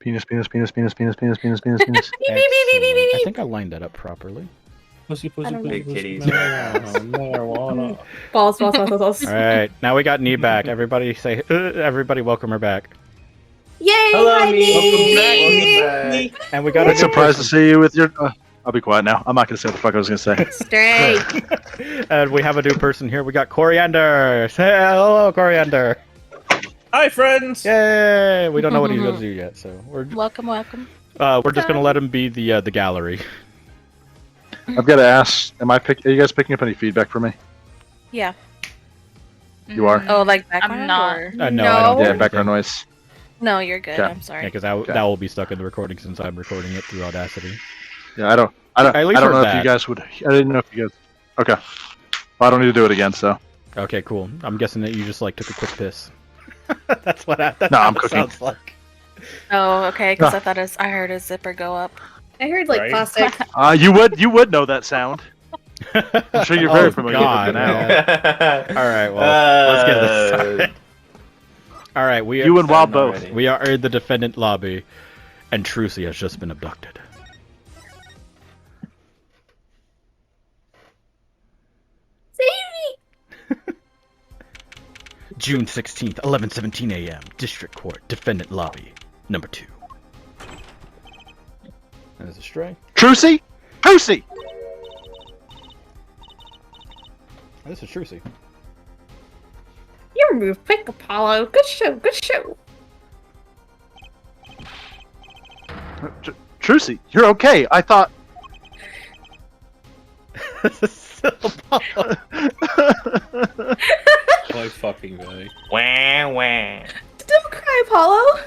Penis, penis, penis, penis, penis, penis, penis, penis, penis. Excellent. I think I lined that up properly. Pussy, pussy, pussy, Big pussy, titties. marijuana. Balls. All right, now we got Nee back. Everybody say, everybody welcome her back. Yay! Hello, hi, Nee. Welcome back. And we got I'm a surprised to see you with your. I'll be quiet now. I'm not gonna say what the fuck I was gonna say. Straight. And we have a new person here. We got Coriander. Say hello, Coriander. Hi, friends. Yay! We don't know what he's gonna do yet, so we're Welcome, welcome. we're just gonna let him be the gallery. I've got to ask. Are you guys picking up any feedback from me? Yeah. You are. Oh, like background? I'm not. Or... No, I don't No. do Yeah, anything. background noise. No, you're good. Okay. I'm Yeah, sorry. because Okay. that will be stuck in the recording since I'm recording it through Audacity. Yeah, I don't At least know heard if that. you guys would. I didn't know if you guys. Okay. Well, I don't need to do it again. So. Okay, cool. I'm guessing that you just like took a quick piss. That's what. That's No, how I'm it cooking. sounds like. Oh, okay. Because Ah. I heard a zipper go up. I heard like Right. plastic. You would know that sound. I'm sure you're very Oh, familiar God, with it now. man. All right, well, let's get this started. All right, we are, You and Wild Starting both. already. we are in the defendant lobby, and Trucy has just been abducted. Save me! June 16th, 11:17 a.m. District Court, defendant lobby, number 2. There's a stray. Trucy, Trucy. This is Trucy. You move quick, Apollo. Good show. Good show. Trucy, you're okay. I thought. This is so Apollo. Boy, fucking way. Wah, wah. Don't cry, Apollo.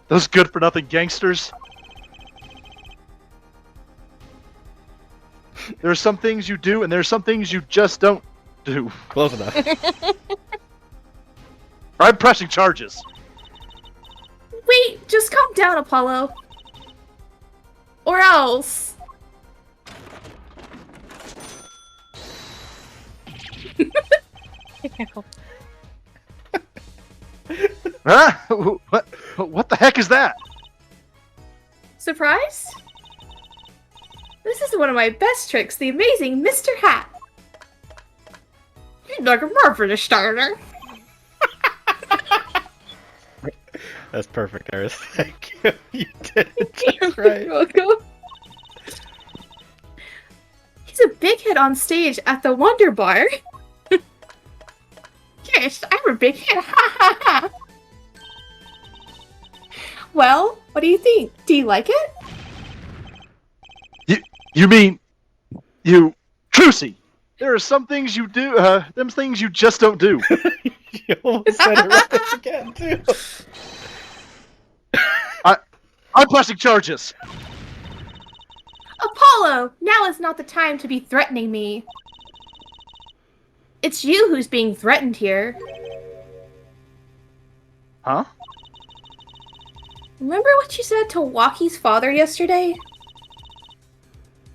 Those good-for-nothing gangsters. There are some things you do, and there are some things you just don't do. Close enough. I'm pressing charges. Wait, just calm down, Apollo. Or else. Huh? What the heck is that? Surprise? This is one of my best tricks, the amazing Mr. Hat. You'd like a more for the starter. That's perfect, Iris. Thank you. You did it just right. You're welcome. He's a big hit on stage at the Wonder Bar. Yes, I'm a big hit. Ha ha ha. Well, what do you think? Do you like it? You mean, you, Trucy? There are some things you do, them things you just don't do. You almost said it right again, too. I'm pressing charges. Apollo, now is not the time to be threatening me. It's you who's being threatened here. Huh? Remember what you said to Walkie's father yesterday?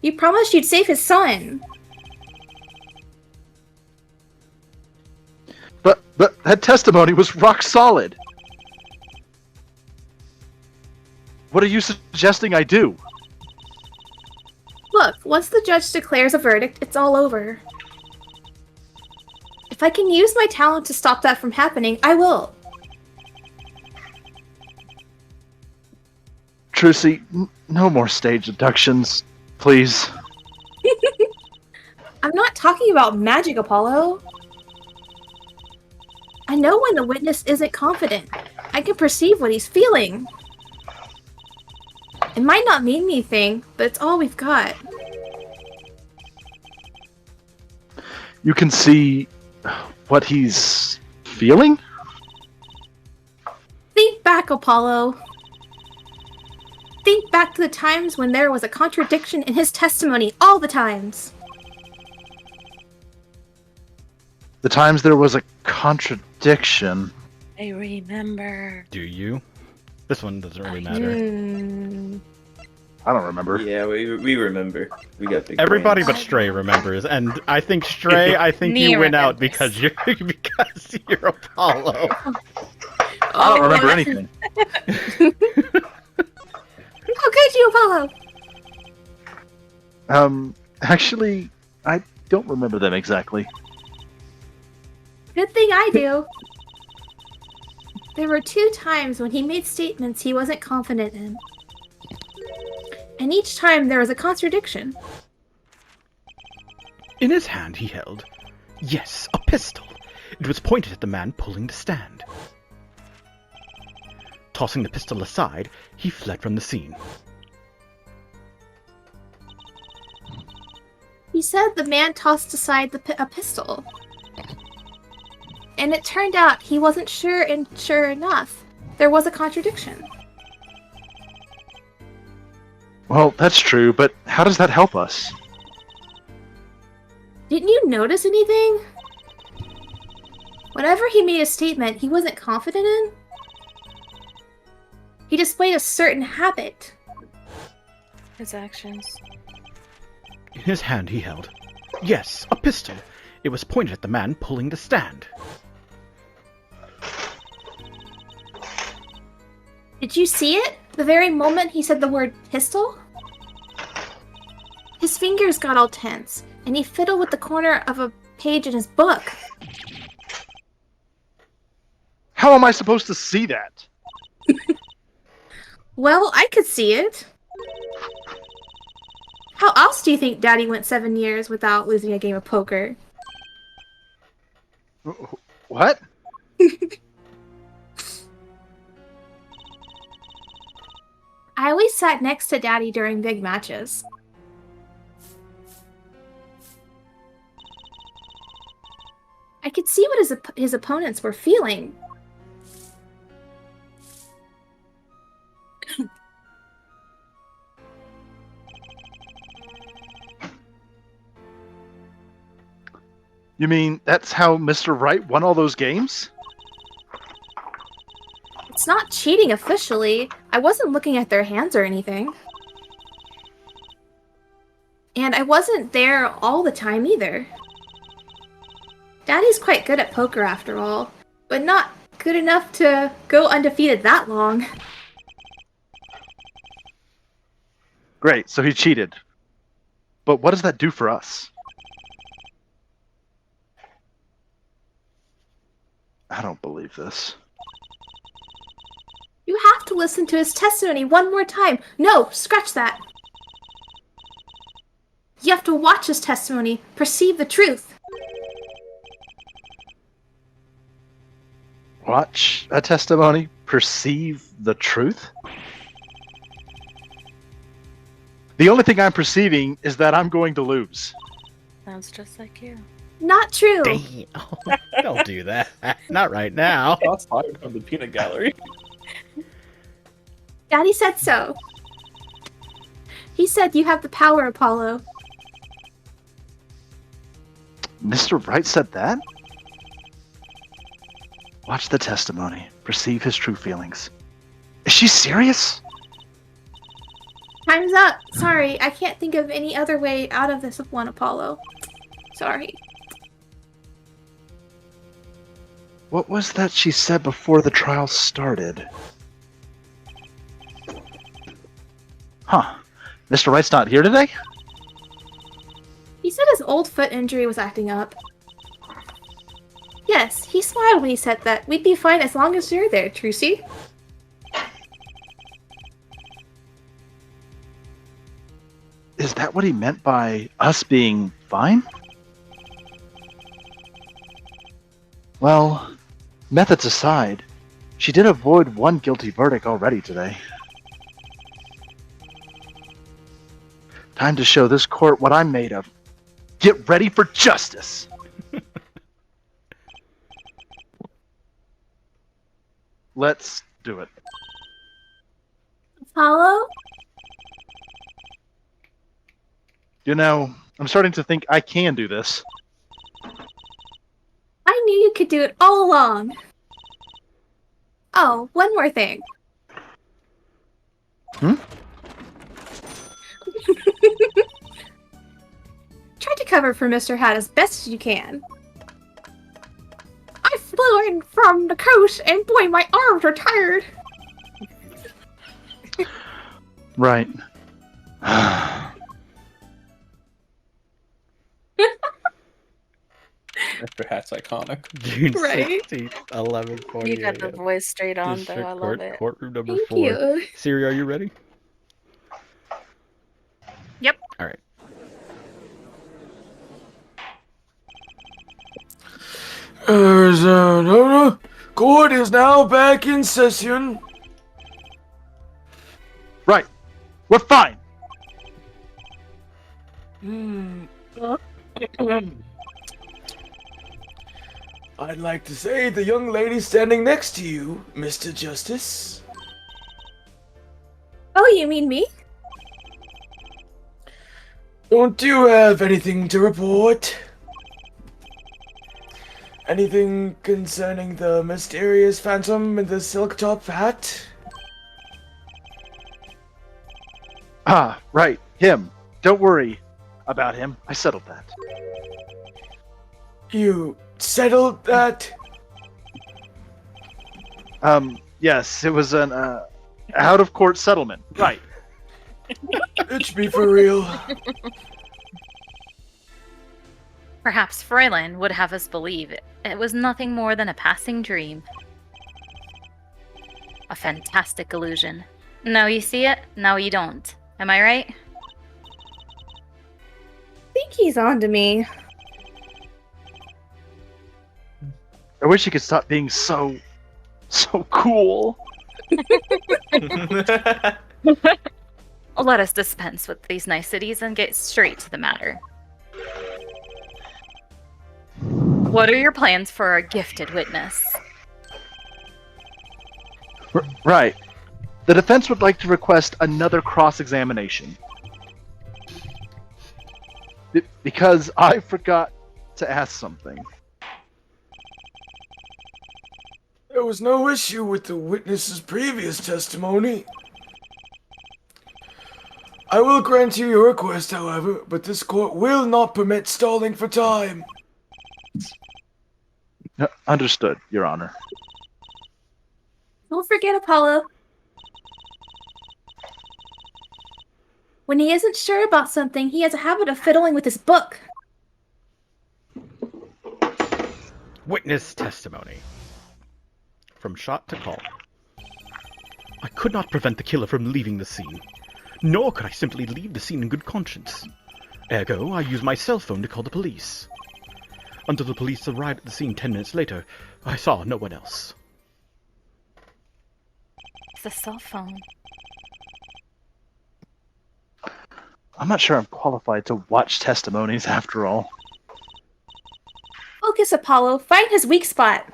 You promised you'd save his son. But that testimony was rock solid. What are you suggesting I do? Look, once the judge declares a verdict, it's all over. If I can use my talent to stop that from happening, I will. Trucy, no more stage abductions, please. I'm not talking about magic, Apollo. I know when the witness isn't confident. I can perceive what he's feeling. It might not mean anything, but it's all we've got. You can see what he's feeling? Think back, Apollo. Think back to the times when there was a contradiction in his testimony all the times. The times there was a contradiction. I remember. Do you? This one doesn't really matter. I don't remember. Yeah, we remember. We got big Everybody brains. but Stray remembers, and I think Stray, I think Me you win out remembers. because you're Apollo. I don't Oh, remember that's- anything. How could you, Apollo? Actually, I don't remember them exactly. Good thing I do. There were 2 times when he made statements he wasn't confident in. And each time there was a contradiction. In his hand he held, yes, a pistol. It was pointed at the man pulling the stand. Tossing the pistol aside, he fled from the scene. He said the man tossed aside a pistol. And it turned out he wasn't sure, and sure enough, there was a contradiction. Well, that's true, but how does that help us? Didn't you notice anything? Whenever he made a statement he wasn't confident in, he displayed a certain habit. His actions. In his hand he held, yes, a pistol. It was pointed at the man pulling the stand. Did you see it? The very moment he said the word pistol? His fingers got all tense, and he fiddled with the corner of a page in his book. How am I supposed to see that? Well, I could see it. How else do you think Daddy went 7 years without losing a game of poker? What? I always sat next to Daddy during big matches. I could see what his opponents were feeling. You mean that's how Mr. Wright won all those games? It's not cheating officially. I wasn't looking at their hands or anything. And I wasn't there all the time either. Daddy's quite good at poker after all, but not good enough to go undefeated that long. Great, so he cheated. But what does that do for us? I don't believe this. You have to listen to his testimony one more time. No, scratch that. You have to watch his testimony, perceive the truth. Watch a testimony, perceive the truth? The only thing I'm perceiving is that I'm going to lose. Sounds just like you. Not true. Damn. Don't do that. Not right now. Shots fired from the peanut gallery. Daddy said so. He said you have the power, Apollo. Mr. Wright said that? Watch the testimony, perceive his true feelings. Is she serious? Time's up. Sorry, I can't think of any other way out of this one, Apollo. Sorry. What was that she said before the trial started? Huh. Mr. Wright's not here today? He said his old foot injury was acting up. Yes, he smiled when he said that. We'd be fine as long as you're there, Trucy. Is that what he meant by us being fine? Well, methods aside, she did avoid one guilty verdict already today. Time to show this court what I'm made of. Get ready for justice! Let's do it. Apollo? You know, I'm starting to think I can do this. I knew you could do it all along. Oh, one more thing. Hmm? Try to cover for Mr. Hat as best as you can. I flew flew in from the coast, and boy, my arms are tired. Right. That's iconic. June Right? 16th, 11:48. You got the voice straight on, though. District I love Court, it. courtroom number Thank 4. you. Siri, are you ready? Yep. All right. Arizona court is now back in session. Right. We're fine. I'd like to say the young lady standing next to you, Mr. Justice. Oh, you mean me? Don't you have anything to report? Anything concerning the mysterious phantom in the silk top hat? Ah, right. Him. Don't worry about him. I settled that. You settled that? Yes, it was an, out-of-court settlement. Right. Bitch be for real. Perhaps Froylan would have us believe it was nothing more than a passing dream. A fantastic illusion. Now you see it, now you don't. Am I right? I think he's on to me. I wish he could stop being so cool. Let us dispense with these niceties and get straight to the matter. What are your plans for our gifted witness? Right. The defense would like to request another cross-examination. Because I forgot to ask something. There was no issue with the witness's previous testimony. I will grant you your request, however, but this court will not permit stalling for time. Understood, Your Honor. Don't forget Apollo. When he isn't sure about something, he has a habit of fiddling with his book. Witness testimony. From shot to call. I could not prevent the killer from leaving the scene, nor could I simply leave the scene in good conscience. Ergo, I used my cell phone to call the police. Until the police arrived at the scene 10 minutes later, I saw no one else. It's a cell phone. I'm not sure I'm qualified to watch testimonies after all. Focus, Apollo. Find his weak spot.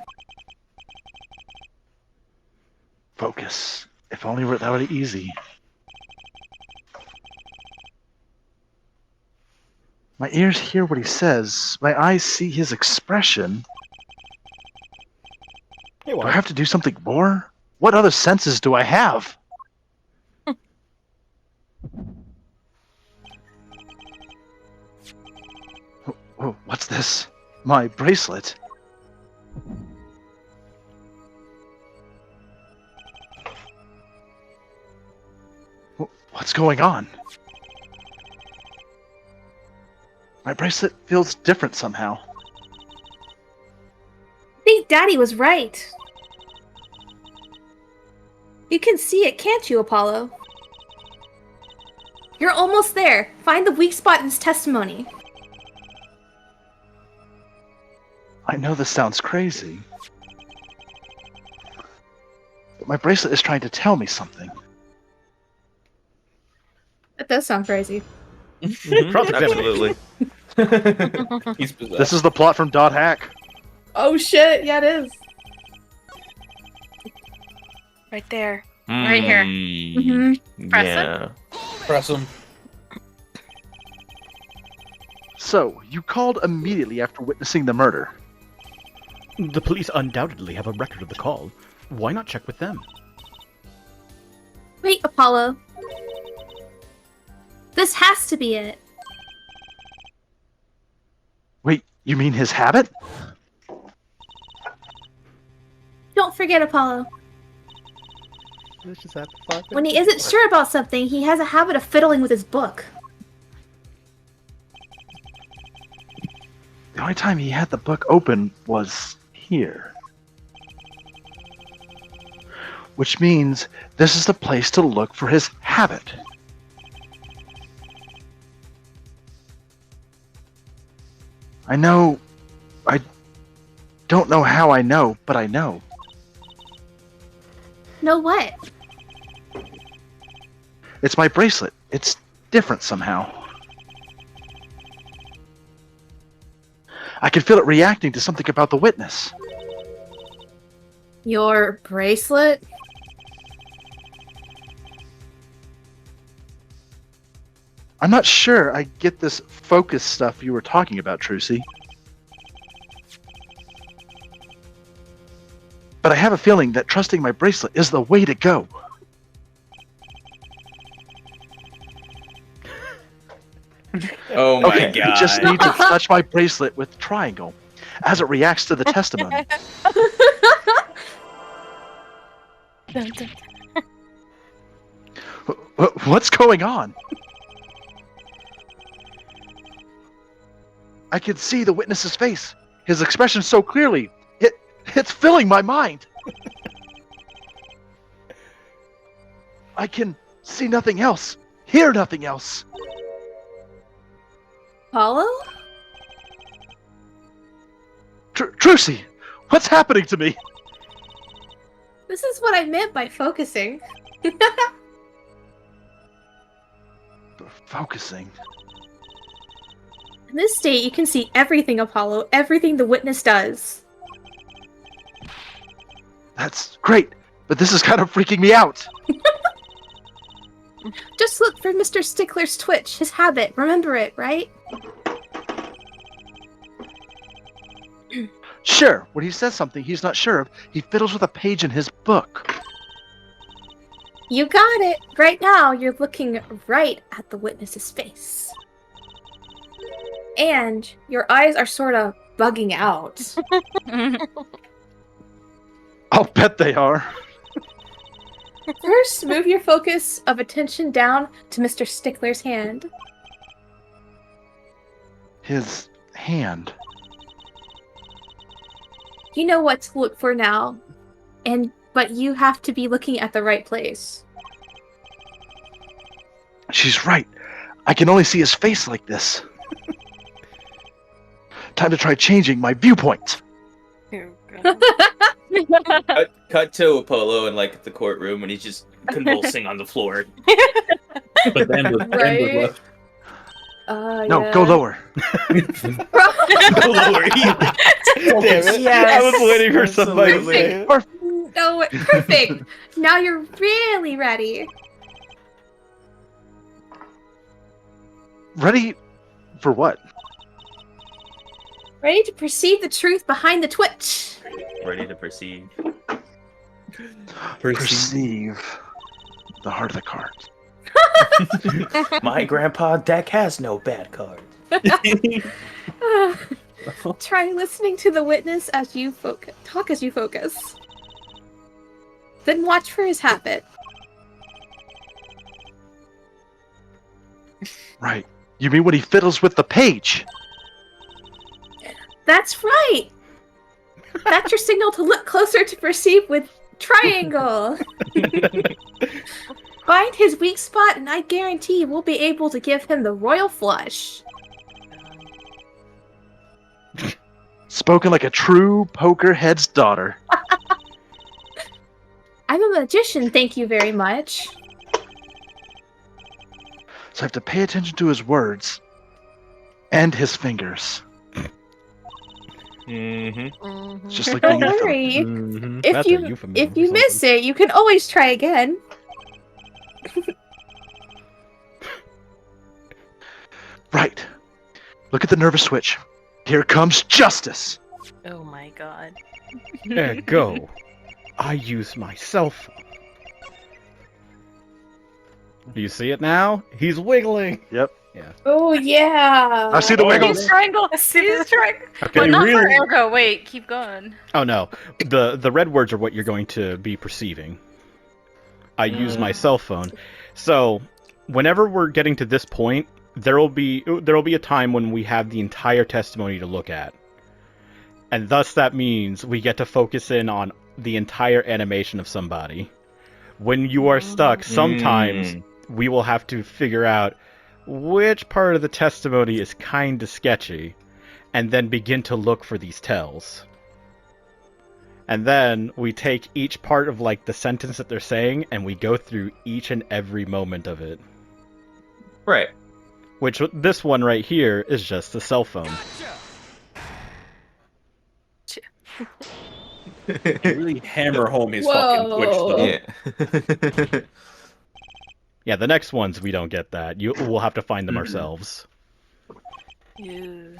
Focus. If only that were easy. My ears hear what he says. My eyes see his expression. Hey, Do I have to do something more? What other senses do I have? Oh, what's this? My bracelet. What's going on? My bracelet feels different somehow. I think Daddy was right. You can see it, can't you, Apollo? You're almost there. Find the weak spot in his testimony. I know this sounds crazy. But my bracelet is trying to tell me something. That does sound crazy. Absolutely. He's possessed. This is the plot from Dot Hack. Oh shit, yeah it is. Right there. Right here. Mm-hmm. Press it. Yeah. Press him. So, you called immediately after witnessing the murder. The police undoubtedly have a record of the call. Why not check with them? Wait, Apollo. This has to be it. Wait, you mean his habit? Don't forget, Apollo. Let's just have 5 minutes When he isn't before. sure about something, he has a habit of fiddling with his book. The only time he had the book open was here. Which means this is the place to look for his habit. I know. I don't know how I know, but I know. Know what? It's my bracelet. It's different somehow. I can feel it reacting to something about the witness. Your bracelet? I'm not sure I get this focus stuff you were talking about, Trucy. But I have a feeling that trusting my bracelet is the way to go. Oh my Okay, god. you just need to touch my bracelet with triangle as it reacts to the testimony. What's going on? I can see the witness's face. His expression so clearly. It's filling my mind. I can see nothing else, hear nothing else. Apollo? Trucy, what's happening to me? This is what I meant by focusing. Focusing. In this state, you can see everything, Apollo. Everything the witness does. That's great, but this is kind of freaking me out. Just look for Mr. Stickler's twitch, his habit. Remember it, right? Sure, when he says something he's not sure of, he fiddles with a page in his book. You got it. Right now, you're looking right at the witness's face. And your eyes are sort of bugging out. I'll bet they are. First, move your focus of attention down to Mr. Stickler's hand. His hand. You know what to look for now, but you have to be looking at the right place. She's right. I can only see his face like this. Time to try changing my viewpoint. Cut to Apollo in like the courtroom and he's just convulsing on the floor. But then with Right. left. No, Yeah. go lower. Go lower. Damn it. Yes. I was waiting for somebody to Absolutely. say it. No, perfect. Now you're really ready. Ready for what? Ready to perceive the truth behind the twitch. Ready to perceive. Perceive the heart of the cards. My grandpa deck has no bad cards. Try listening to the witness as you talk as you focus. Then watch for his habit. Right. You mean when he fiddles with the page? That's right. That's your signal to look closer to perceive with triangle. Find his weak spot, and I guarantee we'll be able to give him the royal flush. Spoken like a true poker head's daughter. I'm a magician, thank you very much. So I have to pay attention to his words and his fingers. Mm-hmm. It's just like Don't being in a film. worry. Mhm. If That's a you euphemism if you for miss something. it, you can always try again. Right. Look at the nervous switch. Here comes justice. Oh my god. There, go. I use my cell phone. Do you see it now? He's wiggling. Yep. Oh yeah. I see the He's wiggles. triangle. He's triangle. Okay. Well, not for really- ergo. Wait, keep going. Oh no, the red words are what you're going to be perceiving. I use my cell phone, so whenever we're getting to this point, there will be a time when we have the entire testimony to look at, and thus that means we get to focus in on the entire animation of somebody. When you are stuck, sometimes we will have to figure out which part of the testimony is kind of sketchy, and then begin to look for these tells. And then we take each part of like the sentence that they're saying, and we go through each and every moment of it. Right. Which this one right here is just a cell phone. Really hammer home his Whoa. fucking Twitch though. Yeah. Yeah, the next ones we don't get that. We'll have to find them ourselves. Ew.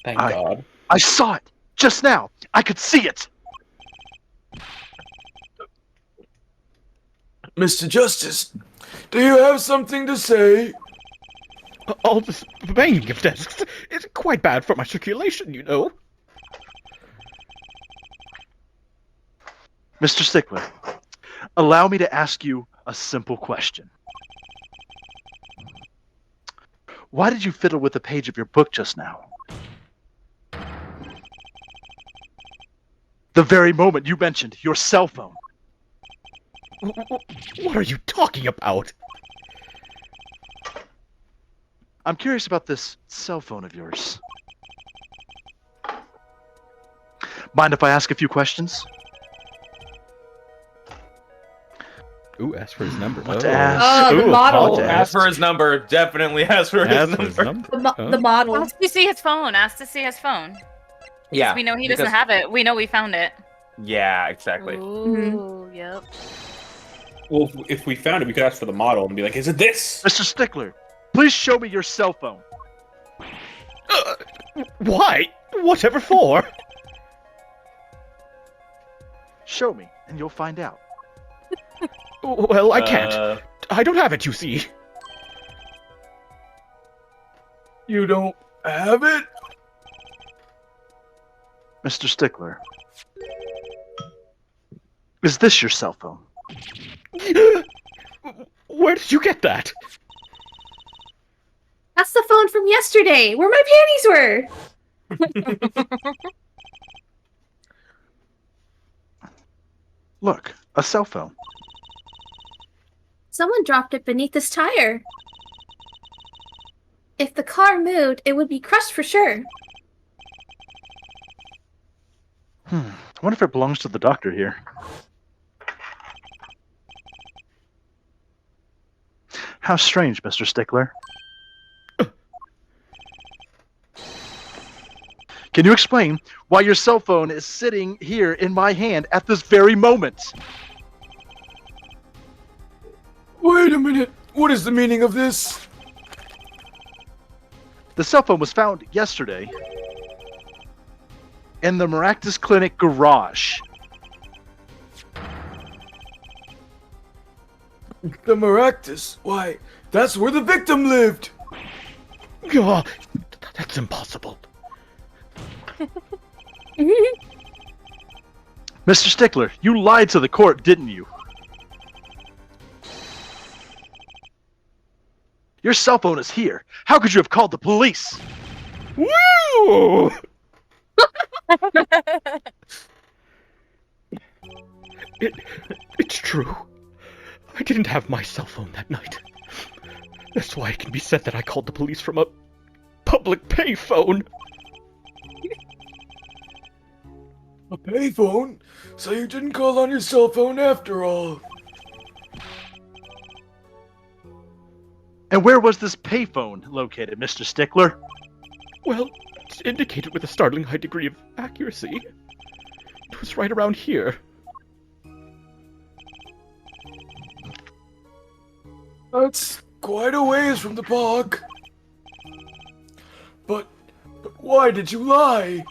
Thank I- God. I saw it just now. I could see it. Mr. Justice, do you have something to say? All this banging of desks is quite bad for my circulation, you know. Mr. Stickler, allow me to ask you a simple question. Why did you fiddle with the page of your book just now? The very moment you mentioned your cell phone. What are you talking about? I'm curious about this cell phone of yours. Mind if I ask a few questions? Ooh, ask for his number. What to ask? Oh, the Ooh, model. call to Ask for his number. Definitely ask for his Ask for his number. number. The model. Ask to see his phone. Ask to see his phone. Yeah. We know he doesn't because- have it. We know we found it. Yeah, exactly. Ooh, yep. Well, if we found it, we could ask for the model and be like, "Is it this?" Mr. Stickler, please show me your cell phone. Why? Whatever for? Show me, and you'll find out. Well, I can't. I don't have it, you see. You don't have it? Mr. Stickler, is this your cell phone? Where did you get that? That's the phone from yesterday, where my panties were. Look, a cell phone. Someone dropped it beneath this tire. If the car moved, it would be crushed for sure. I wonder if it belongs to the doctor here. How strange, Mr. Stickler. Can you explain why your cell phone is sitting here in my hand at this very moment? Wait a minute. What is the meaning of this? The cell phone was found yesterday in the Maractus Clinic garage. The Maractus? Why, that's where the victim lived. Oh, that's impossible. Mr. Stickler, you lied to the court, didn't you? Your cell phone is here. How could you have called the police? Woo! It's true. I didn't have my cell phone that night. That's why it can be said that I called the police from a public payphone. A payphone? So you didn't call on your cell phone after all. And where was this payphone located, Mr. Stickler? Well, it's indicated with a startling high degree of accuracy. It was right around here. That's quite a ways from the park. But why did you lie?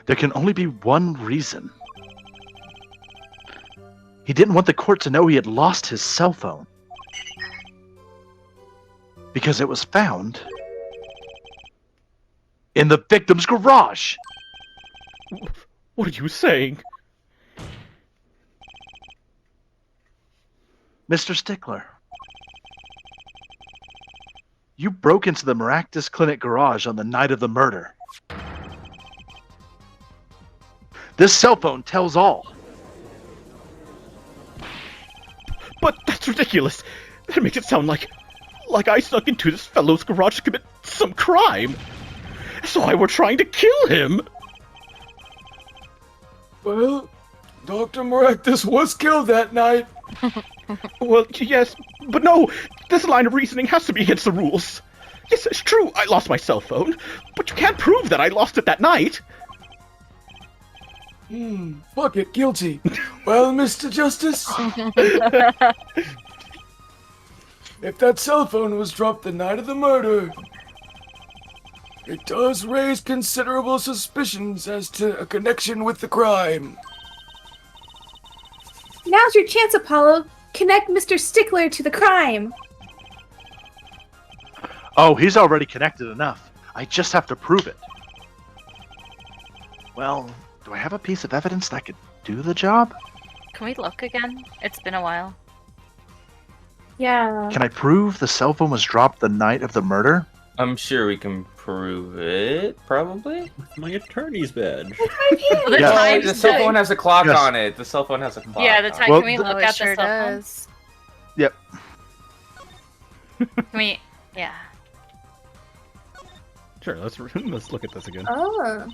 There can only be one reason. He didn't want the court to know he had lost his cell phone. Because it was found in the victim's garage. What are you saying? Mr. Stickler, you broke into the Maractus Clinic garage on the night of the murder. This cell phone tells all. But that's ridiculous. That makes it sound like I snuck into this fellow's garage to commit some crime. So I were trying to kill him. Well, Dr. Maractus was killed that night. Well, yes, but no. This line of reasoning has to be against the rules. Yes, it's true, I lost my cell phone, but you can't prove that I lost it that night. Fuck it, guilty. Well, Mr. Justice, if that cell phone was dropped the night of the murder, it does raise considerable suspicions as to a connection with the crime. Now's your chance, Apollo. Connect Mr. Stickler to the crime. Oh, he's already connected enough. I just have to prove it. Well, do I have a piece of evidence that could do the job? Can we look again? It's been a while. Yeah. Can I prove the cell phone was dropped the night of the murder? I'm sure we can prove it, probably. My attorney's badge. Well, the Yes. time The cell phone has a clock Yes. on it. The cell phone has a clock. Yeah, the on time. it. Well, Can we th- look it at sure the cell phone? does. Yep. Can we? Yeah. Sure, let's look at this again. Oh.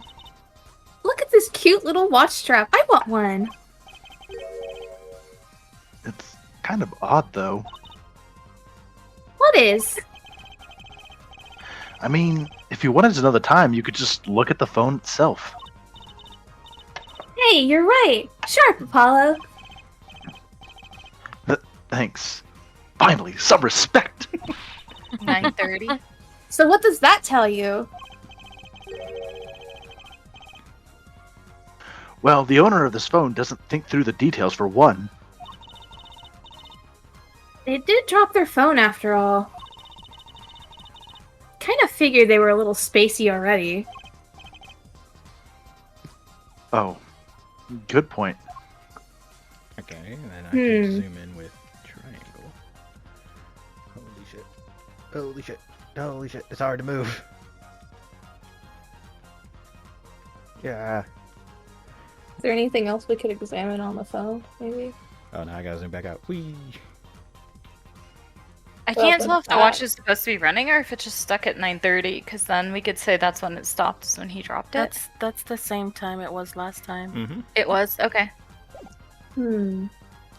Look at this cute little watch strap. I want one. It's kind of odd, though. What is? I mean, if you wanted to know the time, you could just look at the phone itself. Hey, you're right. Sharp, Apollo. Thanks. Finally, some respect. 9:30. So what does that tell you? Well, the owner of this phone doesn't think through the details for one. They did drop their phone after all. Kind of figured they were a little spacey already. Oh, good point. Okay, and then I can Hmm. zoom in with triangle. Holy shit. Holy shit. Holy shit. It's hard to move. Yeah. Is there anything else we could examine on the phone, maybe? Oh, now I gotta zoom back out. Whee! I Well, can't then tell if the that- watch is supposed to be running or if it's just stuck at 9:30, because then we could say that's when it stopped, is when he dropped it. That's the same time it was last time. Mm-hmm. It was? Okay. Hmm.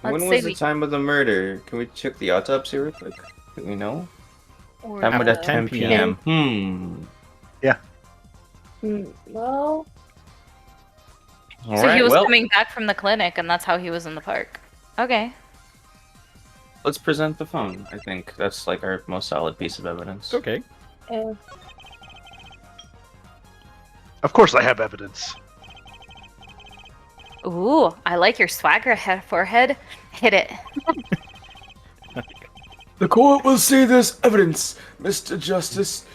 Let's When say was the we- time of the murder? Can we check the autopsy real quick? Do we know? Or Time After at 10 10 p.m. Well, So Alright, he was well, coming back from the clinic, and that's how he was in the park. Okay. let's present the phone. I think that's like our most solid piece of evidence. Okay. eh. Of course I have evidence. Ooh, I like your swagger head forehead. Hit it. The court will see this evidence, Mr. Justice.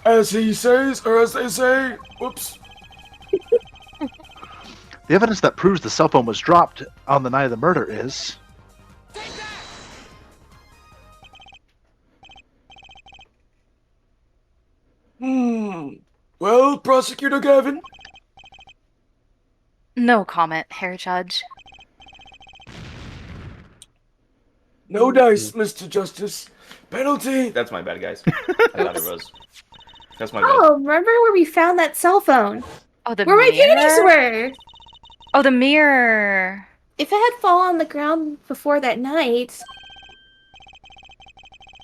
As he says, or as they say, whoops. The evidence that proves the cell phone was dropped on the night of the murder is... Well, Prosecutor Gavin? No comment, Hair Judge. No dice, Mr. Justice. Penalty. That's my bad, guys. I thought it was. That's my bad. Oh, remember where we found that cell phone? Oh, the Where my panties mirror. were! Oh, the mirror. If it had fallen on the ground before that night...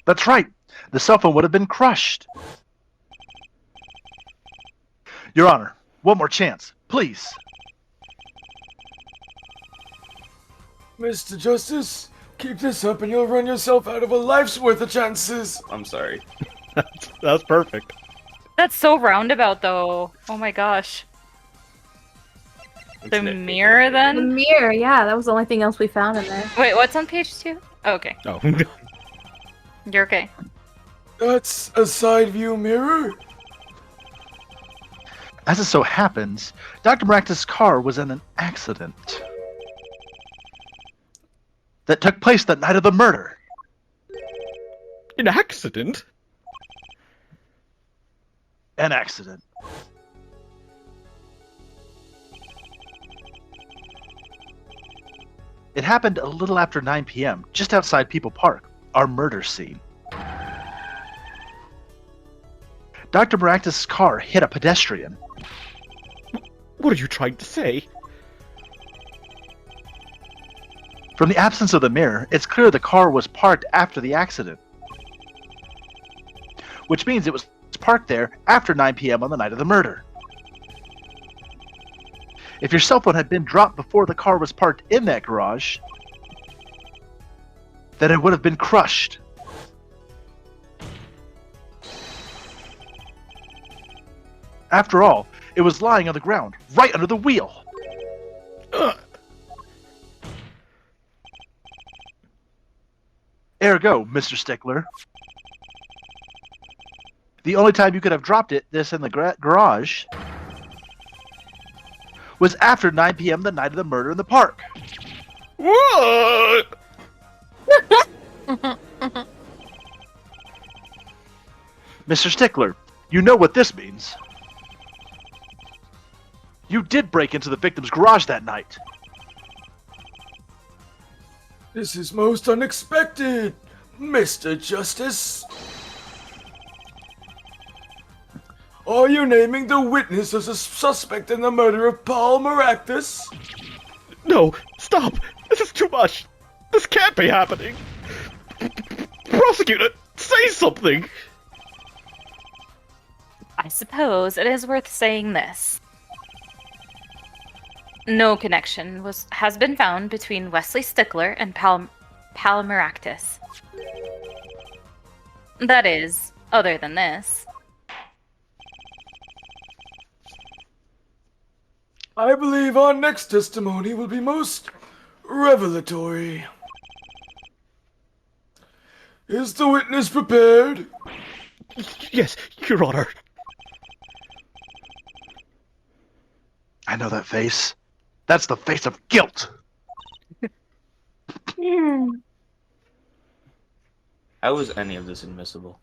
That's right. The cell phone would have been crushed. Your Honor, one more chance, please. Mr. Justice, keep this up and you'll run yourself out of a life's worth of chances. I'm sorry. That's perfect. That's so roundabout, though. Oh my gosh. It's The nitpicking. mirror, The then? mirror, yeah, that was the only thing else we found in there. Wait, what's on page 2? Oh, okay. Oh. You're okay. That's a side view mirror? As it so happens, Dr. Maractus' car was in an accident that took place that night of the murder. An accident? An accident. It happened a little after 9 p.m., just outside People Park, our murder scene. Dr. Maractus' car hit a pedestrian. What are you trying to say? From the absence of the mirror, it's clear the car was parked after the accident. Which means it was parked there after 9 p.m. on the night of the murder. If your cell phone had been dropped before the car was parked in that garage, then it would have been crushed. After all, it was lying on the ground, right under the wheel. Ergo, Mr. Stickler, the only time you could have dropped this in the garage was after 9 p.m. the night of the murder in the park. What? Mr. Stickler, you know what this means. You did break into the victim's garage that night. This is most unexpected, Mr. Justice. Are you naming the witness as a suspect in the murder of Paul Maractus? No, stop! This is too much! This can't be happening! Prosecutor, say something! I suppose it is worth saying this. No connection has been found between Wesley Stickler and Pal Maractus. That is, other than this. I believe our next testimony will be most revelatory. Is the witness prepared? Yes, Your Honor. I know that face. That's the face of guilt. How is any of this admissible?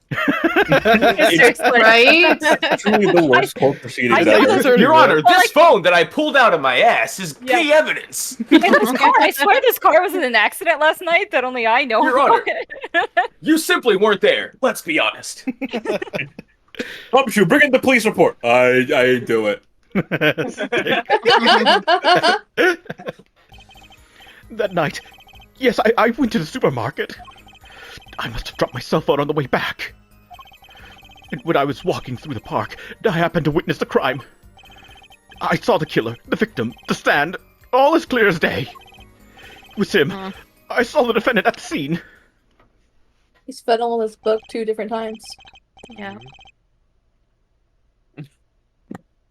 Right? Truly the worst court proceedings I know. ever. Your Honor, Well, this phone that I pulled out of my ass is key evidence. And this car, I swear this car was in an accident last night that only I know Your about. Honor. You simply weren't there. Let's be honest. Bumshoe, bring in the police report. I do it. That night, yes, I went to the supermarket. I must have dropped my cell phone on the way back. And when I was walking through the park, I happened to witness the crime. I saw the killer, the victim, the stand, all as clear as day. It was him. I saw the defendant at the scene. He's fed all his book 2 different times. Yeah.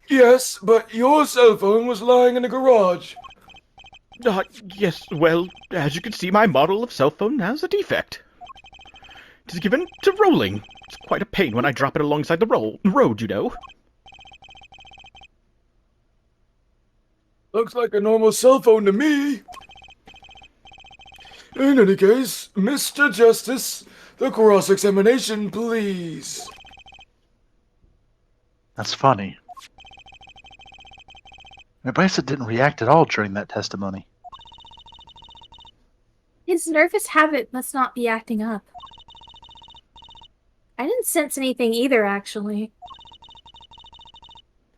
Yes, but your cell phone was lying in a garage. Yes, well, as you can see, my model of cell phone has a defect. It is given to rolling. It's quite a pain when I drop it alongside the road, you know. Looks like a normal cell phone to me. In any case, Mr. Justice, the cross-examination, please. That's funny. Bryson didn't react at all during that testimony. His nervous habit must not be acting up. I didn't sense anything either, actually.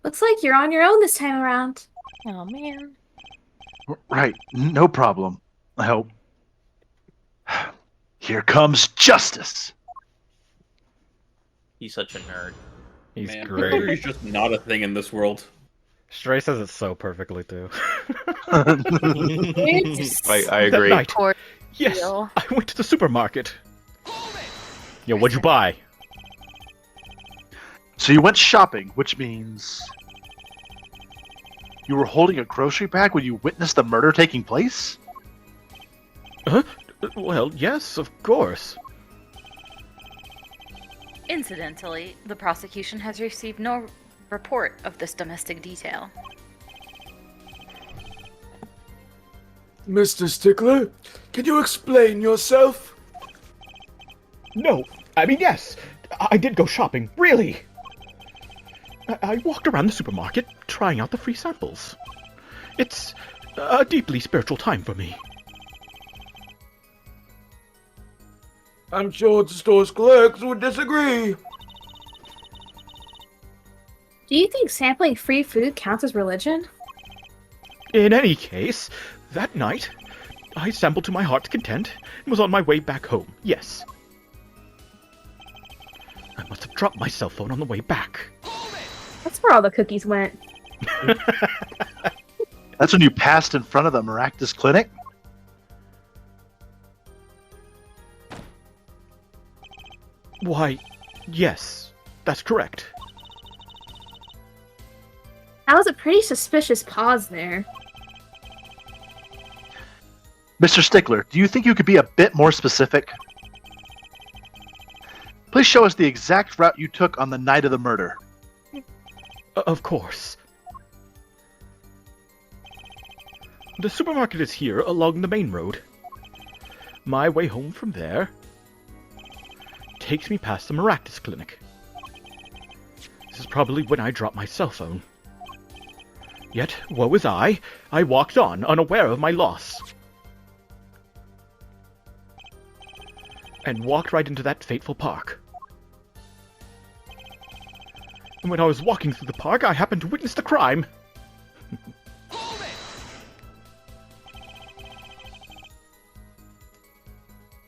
Looks like you're on your own this time around. Oh, man. Right, no problem. I hope. Here comes justice. He's such a nerd. He's Man, great. murder is just not a thing in this world. Stray says it so perfectly, too. I agree. That night, Poor yes, deal. I went to the supermarket. Yo, what'd you buy? So you went shopping, which means you were holding a grocery bag when you witnessed the murder taking place? Huh? Well, yes, of course. Incidentally, the prosecution has received no report of this domestic detail. Mr. Stickler, can you explain yourself? No, I mean, yes. I did go shopping, really. I walked around the supermarket, trying out the free samples. It's a deeply spiritual time for me. I'm sure the store's clerks would disagree. Do you think sampling free food counts as religion? In any case, that night, I sampled to my heart's content and was on my way back home, yes. I must have dropped my cell phone on the way back. That's where all the cookies went. That's when you passed in front of the Maractus Clinic? Why, yes, that's correct. That was a pretty suspicious pause there. Mr. Stickler, do you think you could be a bit more specific? Please show us the exact route you took on the night of the murder. Of course. The supermarket is here along the main road. My way home from there takes me past the Maractus Clinic. This is probably when I dropped my cell phone. Yet, woe is I walked on, unaware of my loss. And walked right into that fateful park. And when I was walking through the park, I happened to witness the crime.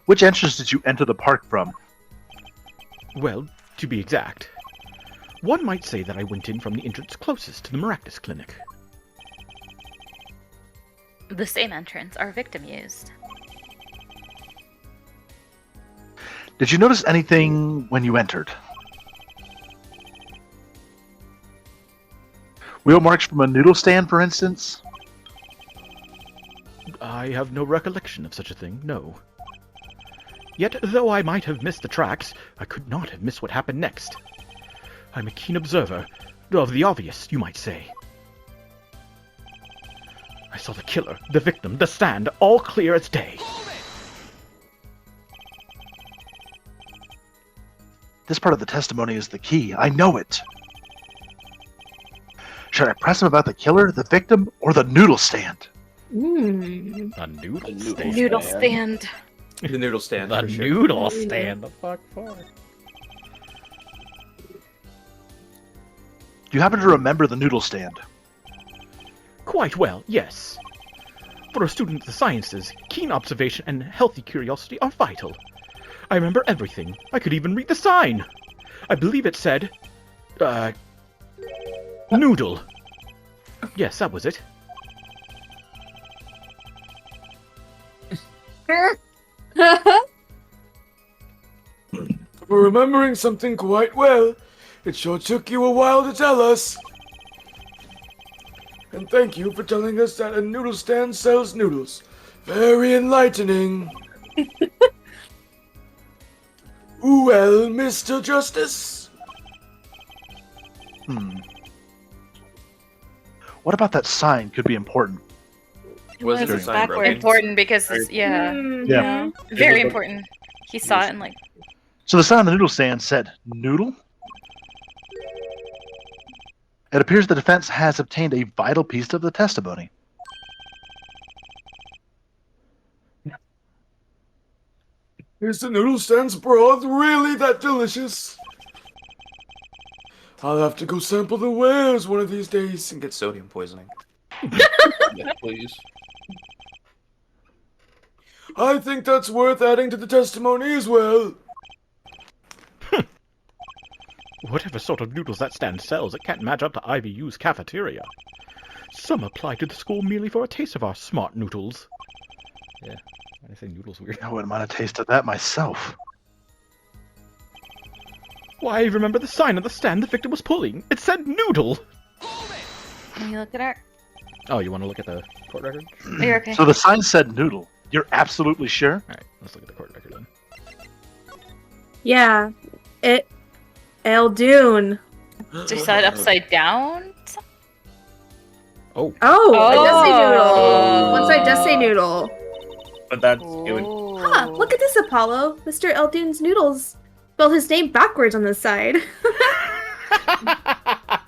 Which entrance did you enter the park from? Well, to be exact, one might say that I went in from the entrance closest to the Maractus Clinic. The same entrance our victim used. Did you notice anything when you entered? Wheel marks from a noodle stand, for instance? I have no recollection of such a thing, no. Yet, though I might have missed the tracks, I could not have missed what happened next. I'm a keen observer, of the obvious, you might say. I saw the killer, the victim, the stand, all clear as day. This part of the testimony is the key. I know it. Should I press him about the killer, the victim, or the noodle stand? Mmm. A noodle noodle stand. Noodle stand. The noodle stand. The for sure. noodle stand. The fuck for? Do you happen to remember the noodle stand? Quite well, yes. For a student of the sciences, keen observation and healthy curiosity are vital. I remember everything. I could even read the sign. I believe it said, noodle. Yes, that was it. We're remembering something quite well. It sure took you a while to tell us. And thank you for telling us that a noodle stand sells noodles. Very enlightening. Well, Mr. Justice? What about that sign could be important? Was This the is sign broken? important because, yeah, Yeah. very important. He saw it and like, So the sign on the noodle stand said, noodle? It appears the defense has obtained a vital piece of the testimony. Is the noodle stand's broth really that delicious? I'll have to go sample the wares one of these days. And get sodium poisoning. Yes, please. I think that's worth adding to the testimony as well. Whatever sort of noodles that stand sells, it can't match up to IVU's cafeteria. Some apply to the school merely for a taste of our smart noodles. Yeah, I say noodles weird. I wouldn't mind a taste of that myself. Why, remember the sign on the stand the victim was pulling? It said noodle! can you look at our... Oh, you want to look at the court record? You're okay. So the sign said noodle. You're absolutely sure? Alright, let's look at the court record then. Yeah, Eldoon. So you saw it upside down? Oh, Oh, it does say noodle. Oh. Once I just say noodle. But that's it would Huh, look at this, Apollo. Mr. Eldoon's noodles spelled his name backwards on the side.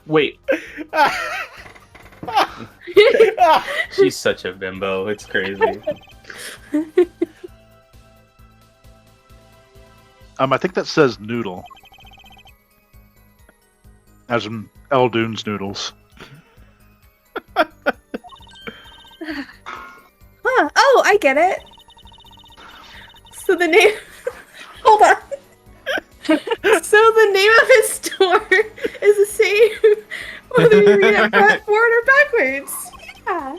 wait. She's such a bimbo. It's crazy. I think that says noodle. As in Eldoon's noodles. Huh. Oh, I get it. So the name. Hold on. So the name of his store is the same whether you read it front, forward, or backwards. Yeah.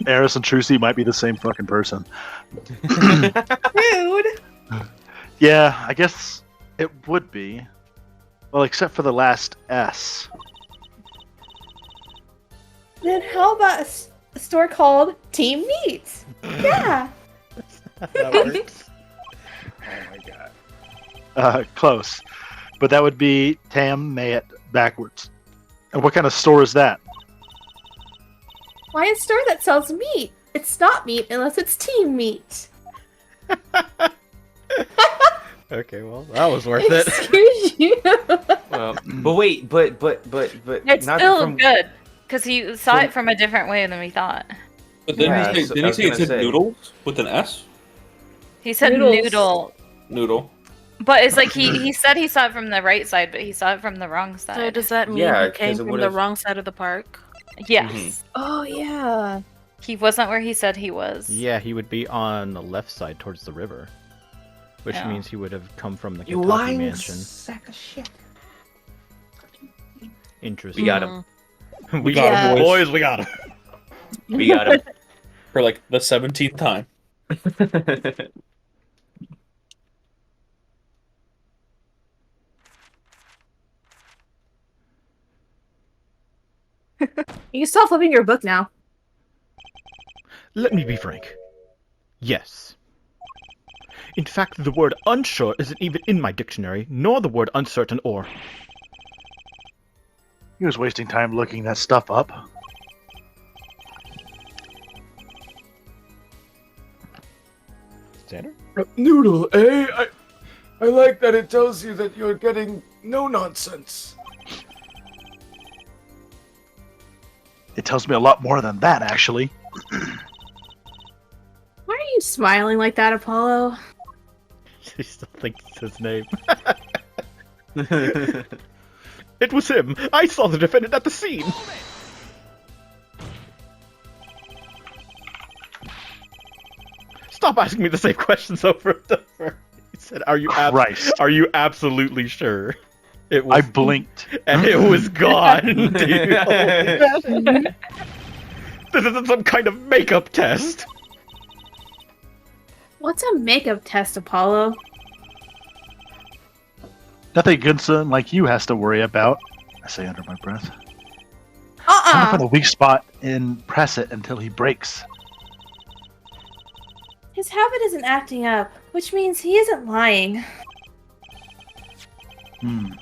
Eris and Trucy might be the same fucking person. Rude. Yeah, I guess it would be. Well, except for the last S. Then how about a store called Team Meat? Yeah. that works. Oh my god. Close. But that would be Tam Mayet backwards. And what kind of store is that? Why a store that sells meat? It's not meat unless it's Team Meat. Okay, well, that was worth it. Excuse you. Well, but wait, but It's not still from, good because he saw it from a different way than we thought. But then Yeah, didn't so he I was say it gonna said say. noodles with an S? He said Noodles. noodle, Noodle. but it's like he said he saw it from the right side, but he saw it from the wrong side. So does that mean Yeah, he 'cause came it from the would've- wrong side of the park? Yes, Oh yeah. he wasn't where he said he was. Yeah, he would be on the left side towards the river. Which Yeah. means he would have come from the You Kentucky lying mansion. sack of shit. Interesting. We got him. we got got him, him, boys. boys. We got him. We got him. For like the 17th time. You can stop flipping your book now. Let me be frank. Yes. In fact, the word unsure isn't even in my dictionary, nor the word uncertain or. He was wasting time looking that stuff up. Xander? Noodle, eh? I like that it tells you that you're getting no nonsense. It tells me a lot more than that, actually. Why are you smiling like that, Apollo? He still thinks it's his name. It was him! I saw the defendant at the scene! Stop asking me the same questions over and over. He said, Are you absolutely sure? It was, I blinked. and it was gone, dude. This isn't some kind of makeup test. What's a makeup test, Apollo? Nothing good son like you has to worry about. I say under my breath. Find Uh-uh. the weak spot and press it until he breaks. His habit isn't acting up, which means he isn't lying. I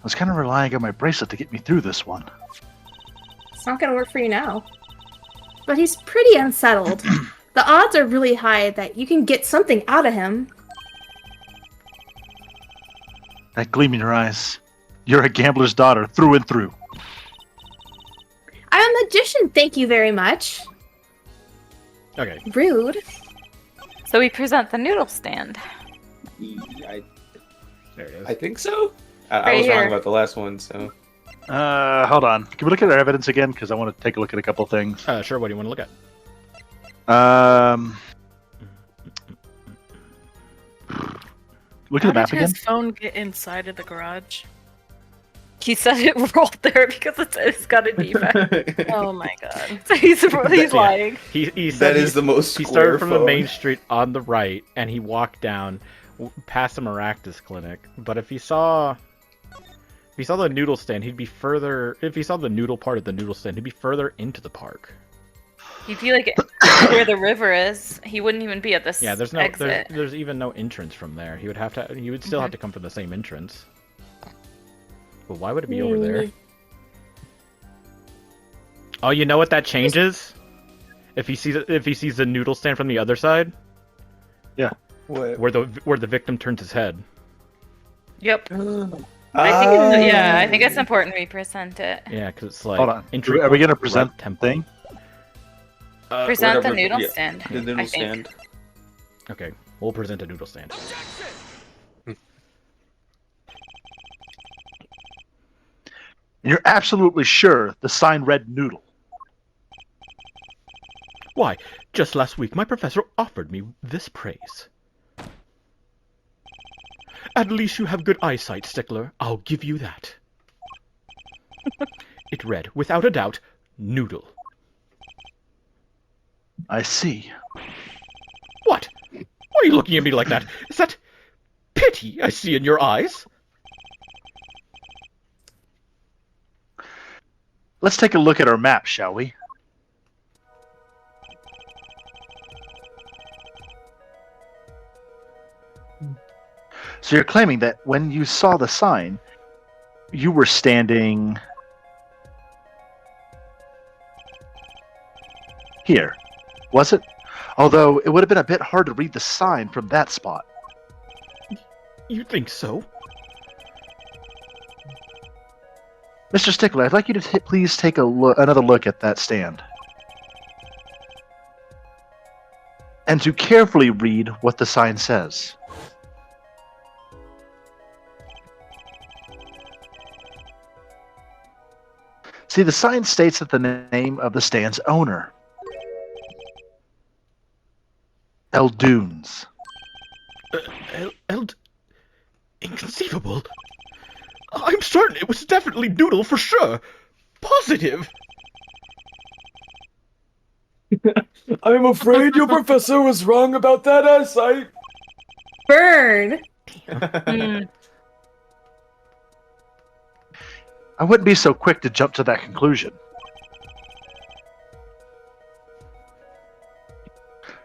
was kind of relying on my bracelet to get me through this one. It's not gonna work for you now. But he's pretty unsettled. The odds are really high that you can get something out of him. That gleam in your eyes. You're a gambler's daughter, through and through. I'm a magician, thank you very much. Okay. Rude. So we present the noodle stand. I There it is. think so. I Right was wrong here. about the last one, so. Hold on. Can we look at our evidence again? Because I want to take a look at a couple things. Sure, what do you want to look at? Look How at the map did again. his phone get inside of the garage? He said it rolled there because it's got a defect. Oh my god. So he's lying. He said That is the most he square started from the phone. main street on the right, and he walked down past the Maractus clinic. But if he saw the noodle stand, he'd be further. If he saw the noodle part of the noodle stand, he'd be further into the park. He'd be like where the river is. He wouldn't even be at this Yeah, there's no, exit. there's even no entrance from there. He would still have to come from the same entrance. But why would it be over there? Oh, you know what that changes? If he sees the noodle stand from the other side, What? where the victim turns his head. Yep. Ah. I think it's important we present it. Yeah, because it's like. Hold on. Are we gonna present left temple. thing? Present the Whatever- noodle yeah, stand. The noodle I think. stand. Okay, we'll present a noodle stand. You're absolutely sure the sign read noodle. Why, just last week my professor offered me this praise. At least you have good eyesight, Stickler. I'll give you that. It read, without a doubt, noodle. I see. What? Why are you looking at me like that? Is that pity I see in your eyes? Let's take a look at our map, shall we? So you're claiming that when you saw the sign, you were standing here, was it? Although it would have been a bit hard to read the sign from that spot. You think so? Mr. Stickler, I'd like you to please take another look at that stand. And to carefully read what the sign says. See, the sign states that the name of the stand's owner. Eldunes. Inconceivable. I'm certain it was definitely noodle for sure. Positive. I'm afraid your professor was wrong about that eyesight. Burn. I wouldn't be so quick to jump to that conclusion.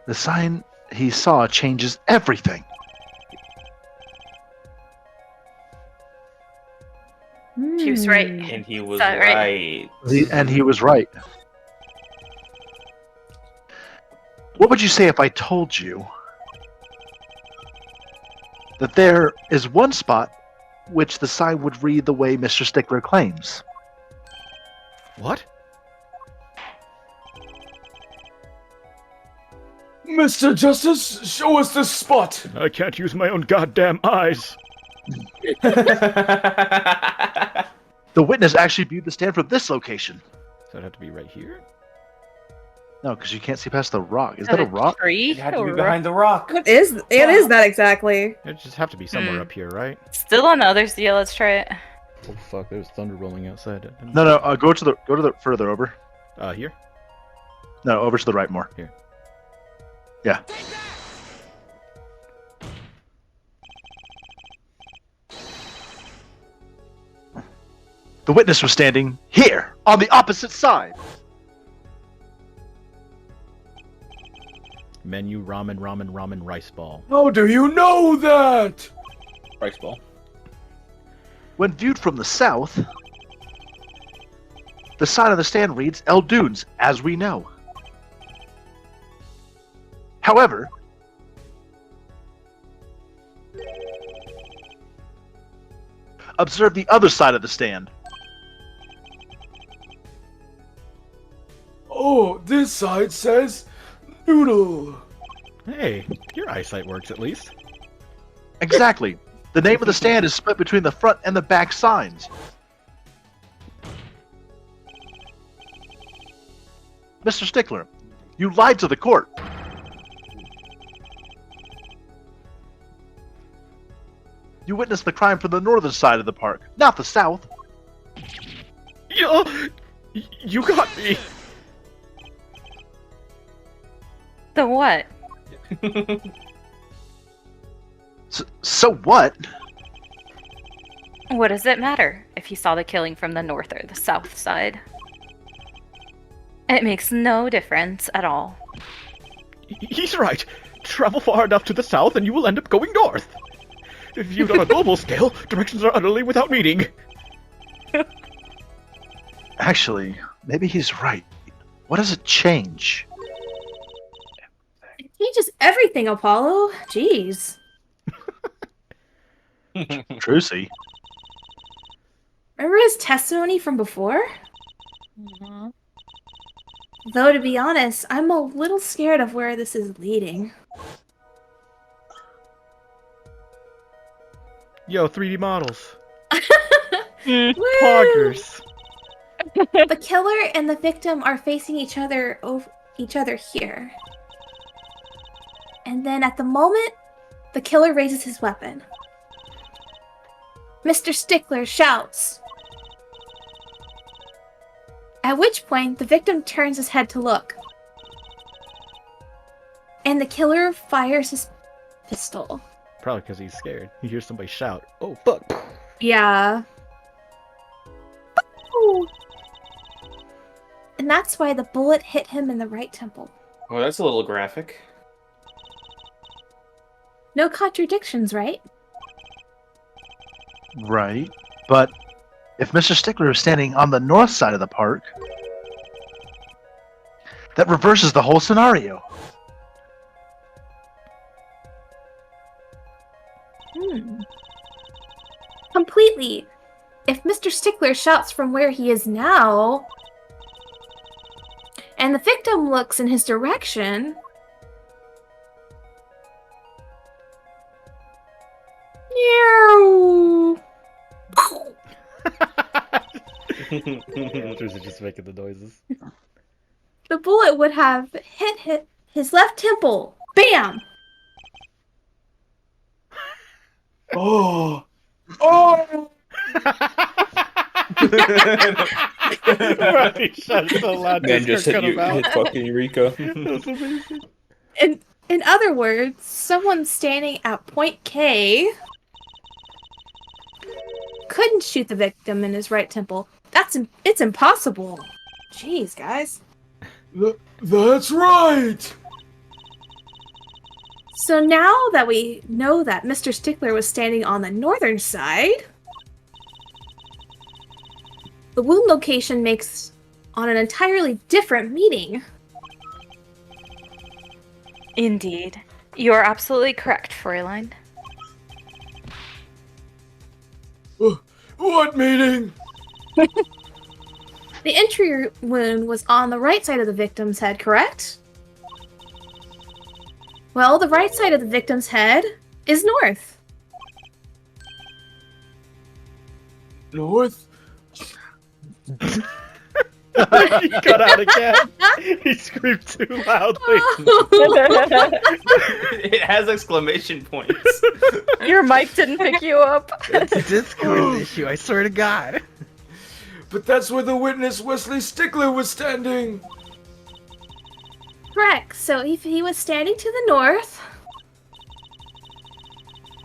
The sign he saw changes everything. He was right. And he was Is that right? right. And he was right. What would you say if I told you that there is one spot which the sign would read the way Mr. Stickler claims? What? Mr. Justice, show us this spot. I can't use my own goddamn eyes. The witness actually viewed the stand from this location. Does that have to be right here? No, because you can't see past the rock. Is that a rock? Tree? It had to Or be behind the rock. It is that exactly. It just have to be somewhere up here, right? Still on the other seal. Let's try it. Oh fuck! There's thunder rolling outside. No. Go to the further over. Here. No, over to the right more. Here. Yeah. The witness was standing here, on the opposite side. Menu ramen rice ball. How do you know that? Rice ball. When viewed from the south, the sign on the stand reads El Dunes, as we know. However, observe the other side of the stand. Oh, this side says noodle. Hey, your eyesight works at least. Exactly. The name of the stand is split between the front and the back signs. Mr. Stickler, you lied to the court. You witnessed the crime from the northern side of the park, not the south. You got me. The what? So what? What does it matter if he saw the killing from the north or the south side? It makes no difference at all. He's right. Travel far enough to the south and you will end up going north. Viewed on a global scale, directions are utterly without meaning. Actually, maybe he's right. What does it change? It changes everything, Apollo. Jeez. Trucy. Remember his testimony from before? Mhm. Though, to be honest, I'm a little scared of where this is leading. Yo, 3D models. Woo! Poggers. The killer and the victim are facing each other here. And then at the moment, the killer raises his weapon. Mr. Stickler shouts. At which point, the victim turns his head to look. And the killer fires his pistol. Probably because he's scared. He hears somebody shout, "Oh, fuck." Yeah. Ooh. And that's why the bullet hit him in the right temple. Oh, that's a little graphic. No contradictions, right? Right. But if Mr. Stickler is standing on the north side of the park, that reverses the whole scenario. Completely. If Mr. Stickler shouts from where he is now, and the victim looks in his direction, meow. Actors are just making the noises. The bullet would have hit his left temple. Bam! Oh! Oh! Right, he shouted so loud. Man just hit cut you, him out. hit fucking Eureka. That's amazing. In other words, someone standing at point K couldn't shoot the victim in his right temple. It's impossible. Jeez, guys. That's right! So now that we know that Mr. Stickler was standing on the northern side, the wound location makes on an entirely different meaning. Indeed. You are absolutely correct, Fräulein. What meeting? The entry wound was on the right side of the victim's head, correct? Well, the right side of the victim's head is north. North? He got out again. He screamed too loudly. It has exclamation points. Your mic didn't pick you up. It's a Discord issue, I swear to God. But that's where the witness Wesley Stickler was standing! Correct. So if he was standing to the north,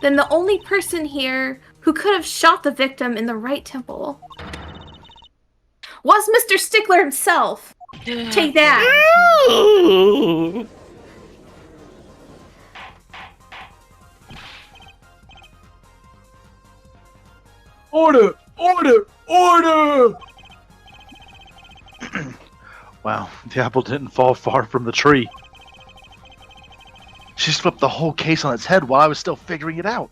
then the only person here who could have shot the victim in the right temple was Mr. Stickler himself. Take that. Order! Order! Order! Wow, the apple didn't fall far from the tree. She flipped the whole case on its head while I was still figuring it out.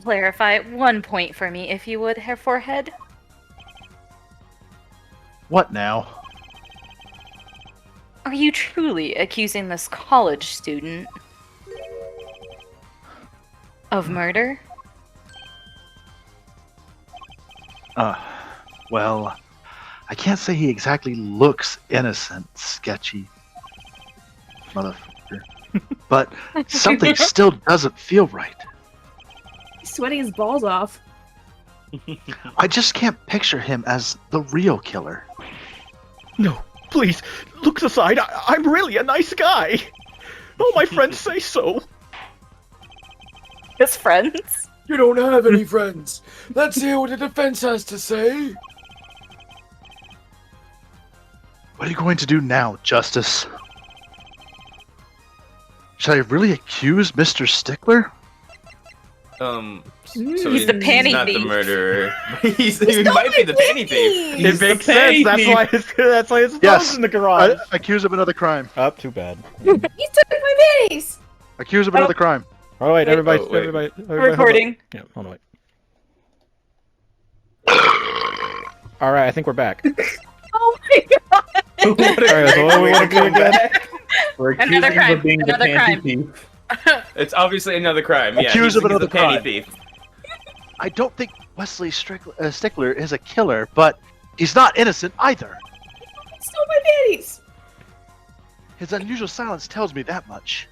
Clarify 1 point for me, if you would, Herr Forehead. What now? Are you truly accusing this college student of murder? Well, I can't say he exactly looks innocent, sketchy motherfucker. But something still doesn't feel right. He's sweating his balls off. I just can't picture him as the real killer. No, please, look aside. I'm really a nice guy. All my friends say so. His friends? You don't have any friends. Let's hear what the defense has to say. What are you going to do now, Justice? Should I really accuse Mr. Stickler? He's the panty not the thief. murderer. he might be the panty thief. It makes sense. That's why his Yes. phone's in the garage. Accused of another crime. Oh, too bad. You took my panties! Accused of another crime. Oh wait, Wait, everybody, oh, wait. everybody, Recording. Yeah, hold on, wait. All right, I think we're back. Oh my god! All right, so what do we want to do again? We're Another accusing him crime, of being another the panty crime. thief. It's obviously another crime. Yeah, Accused he's of another the panty crime. thief. I don't think Wesley Stickler is a killer, but he's not innocent either. Stole my panties! His unusual silence tells me that much.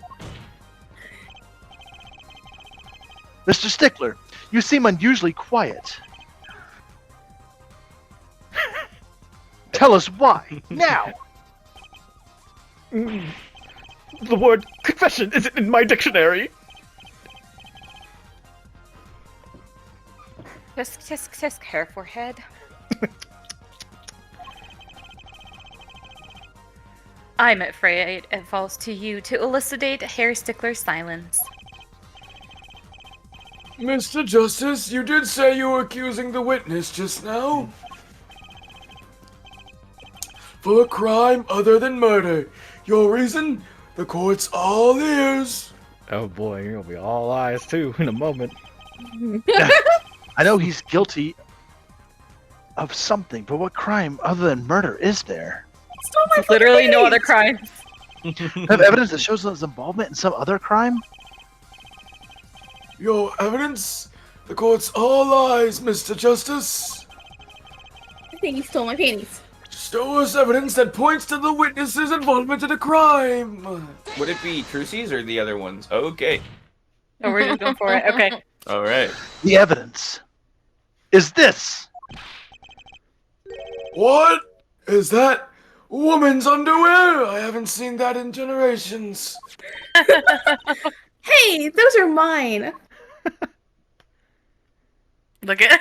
Mr. Stickler, you seem unusually quiet. Tell us why, now! The word confession isn't in my dictionary. Tisk, hair forehead. I'm afraid it falls to you to elucidate Harry Stickler's silence. Mr. Justice, you did say you were accusing the witness just now. For a crime other than murder. Your reason? The court's all ears. Oh boy, you're gonna be all eyes too in a moment. I know he's guilty of something, but what crime other than murder is there? Stole my Literally no other panties! crimes. Have evidence that shows his involvement in some other crime? Your evidence? The court's all eyes, Mr. Justice. I think you stole my panties. Show us evidence that points to the witness's involvement in a crime. Would it be Trucy's or the other ones? Okay. Oh, we're just going for it. Okay. All right. The evidence is this. What? Is that woman's underwear? I haven't seen that in generations. Hey, those are mine! Look at.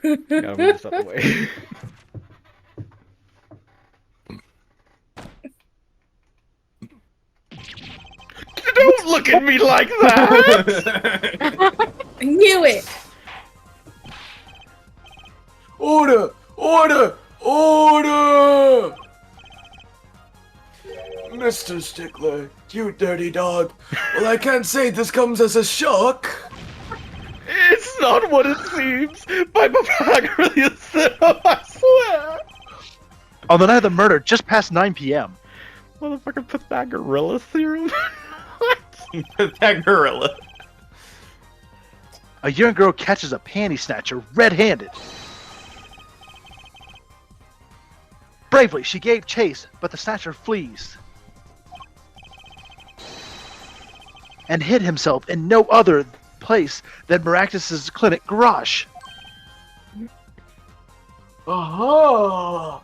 Gotta move this out the way. Don't look at me like that! I knew it! Order! Order! Order! Mr. Stickler, you dirty dog. Well, I can't say this comes as a shock. It's not what it seems! My Pythagorean theorem, I swear! On the night of the murder, just past 9 p.m. Motherfucking Pythagorean theorem? What? That gorilla. A young girl catches a panty snatcher red-handed. Bravely, she gave chase, but the snatcher flees and hid himself in no other place than Miraculous's clinic garage. Aha!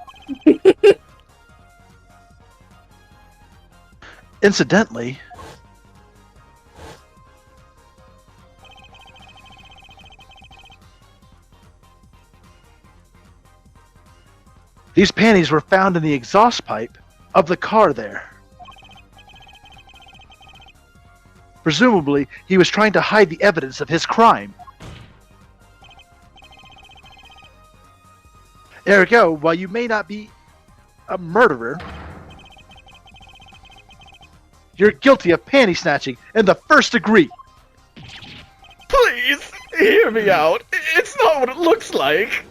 Incidentally, these panties were found in the exhaust pipe of the car there. Presumably, he was trying to hide the evidence of his crime. Ergo, while you may not be a murderer, you're guilty of panty snatching in the first degree. Please, hear me out. It's not what it looks like.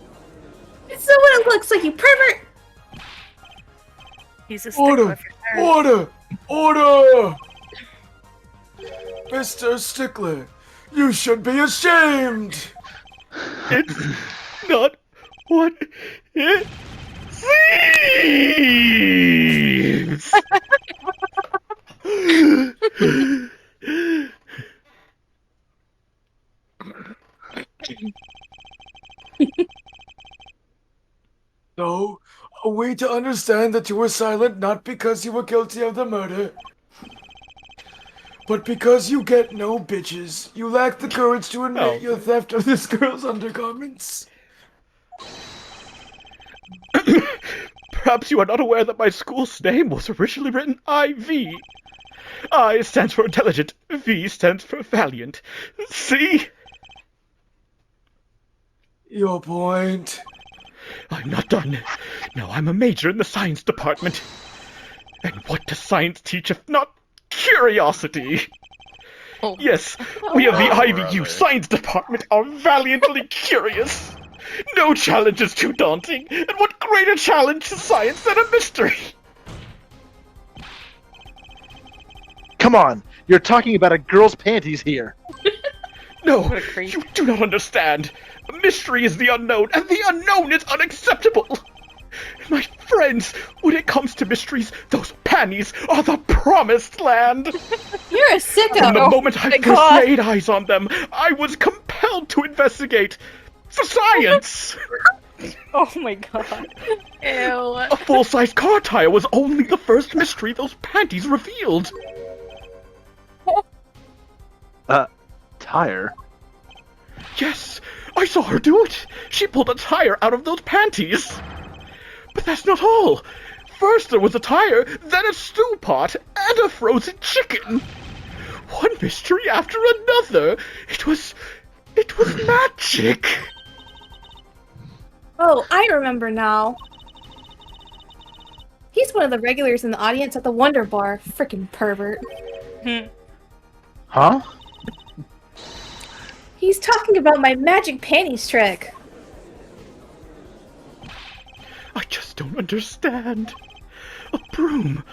It's not what it looks like, you pervert! He's a stickler Order! for her. Order! Order! Mr. Stickler, you should be ashamed! It's not what it seems. So, are we to understand that you were silent not because you were guilty of the murder, but because you get no bitches? You lack the courage to admit No. your theft of this girl's undergarments? Perhaps you are not aware that my school's name was originally written IV. I stands for intelligent. V stands for valiant. See? Your point. I'm not done. Now I'm a major in the science department. And what does science teach if not curiosity? Oh. Yes, we of the IVU brother. science department are valiantly curious. No challenge is too daunting, and what greater challenge to science than a mystery? Come on, you're talking about a girl's panties here. No, What a creep. you do not understand. A mystery is the unknown, and the unknown is unacceptable. My friends, when it comes to mysteries, those panties are the promised land. You're a sicko. From the moment I my first God. laid eyes on them, I was compelled to investigate. For science! Oh my god. Ew. A full-size car tire was only the first mystery those panties revealed. Tire? Yes, I saw her do it. She pulled a tire out of those panties. But that's not all. First there was a tire, then a stew pot, and a frozen chicken. One mystery after another. It was magic. Oh, I remember now. He's one of the regulars in the audience at the Wonder Bar. Frickin' pervert. Huh? He's talking about my magic panties trick. I just don't understand. A broom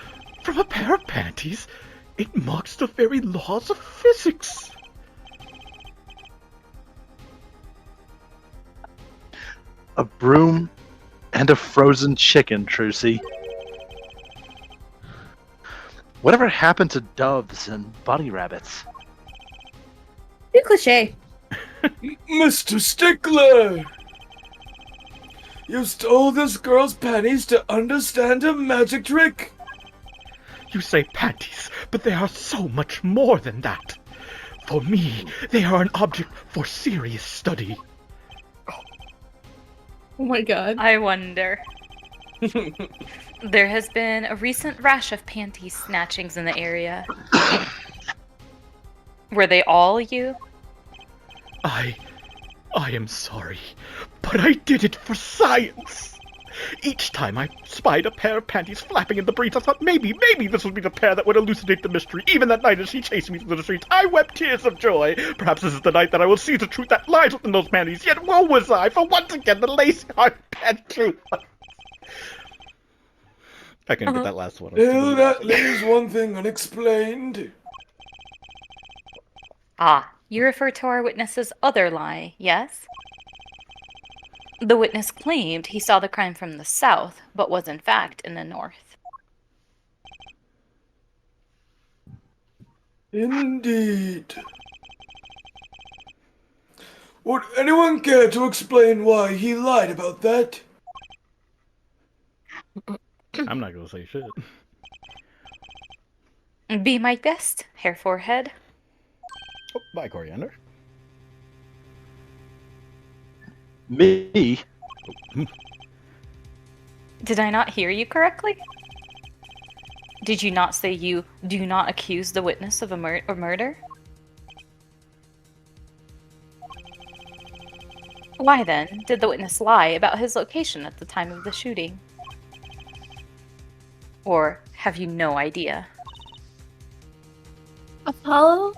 from a pair of panties? It mocks the very laws of physics. A broom and a frozen chicken, Trucy. Whatever happened to doves and bunny rabbits? Too cliche. Mr. Stickler! You stole this girl's panties to understand a magic trick? You say panties, but they are so much more than that. For me, they are an object for serious study. Oh my god. I wonder. There has been a recent rash of panty snatchings in the area. Were they all you? I am sorry, but I did it for science. Each time I spied a pair of panties flapping in the breeze, I thought maybe this would be the pair that would elucidate the mystery. Even that night as she chased me through the streets, I wept tears of joy. Perhaps this is the night that I will see the truth that lies within those panties. Yet woe was I, for once again the lacy heart pet truth. I can get that last one. Still, that leaves one thing unexplained. Ah, you refer to our witness's other lie, yes? The witness claimed he saw the crime from the south, but was in fact in the north. Indeed. Would anyone care to explain why he lied about that? I'm not gonna say shit. Be my guest, Hair Forehead. Oh, bye, Coriander. Me? Did I not hear you correctly? Did you not say you do not accuse the witness of a murder? Why then did the witness lie about his location at the time of the shooting? Or have you no idea? Apollo?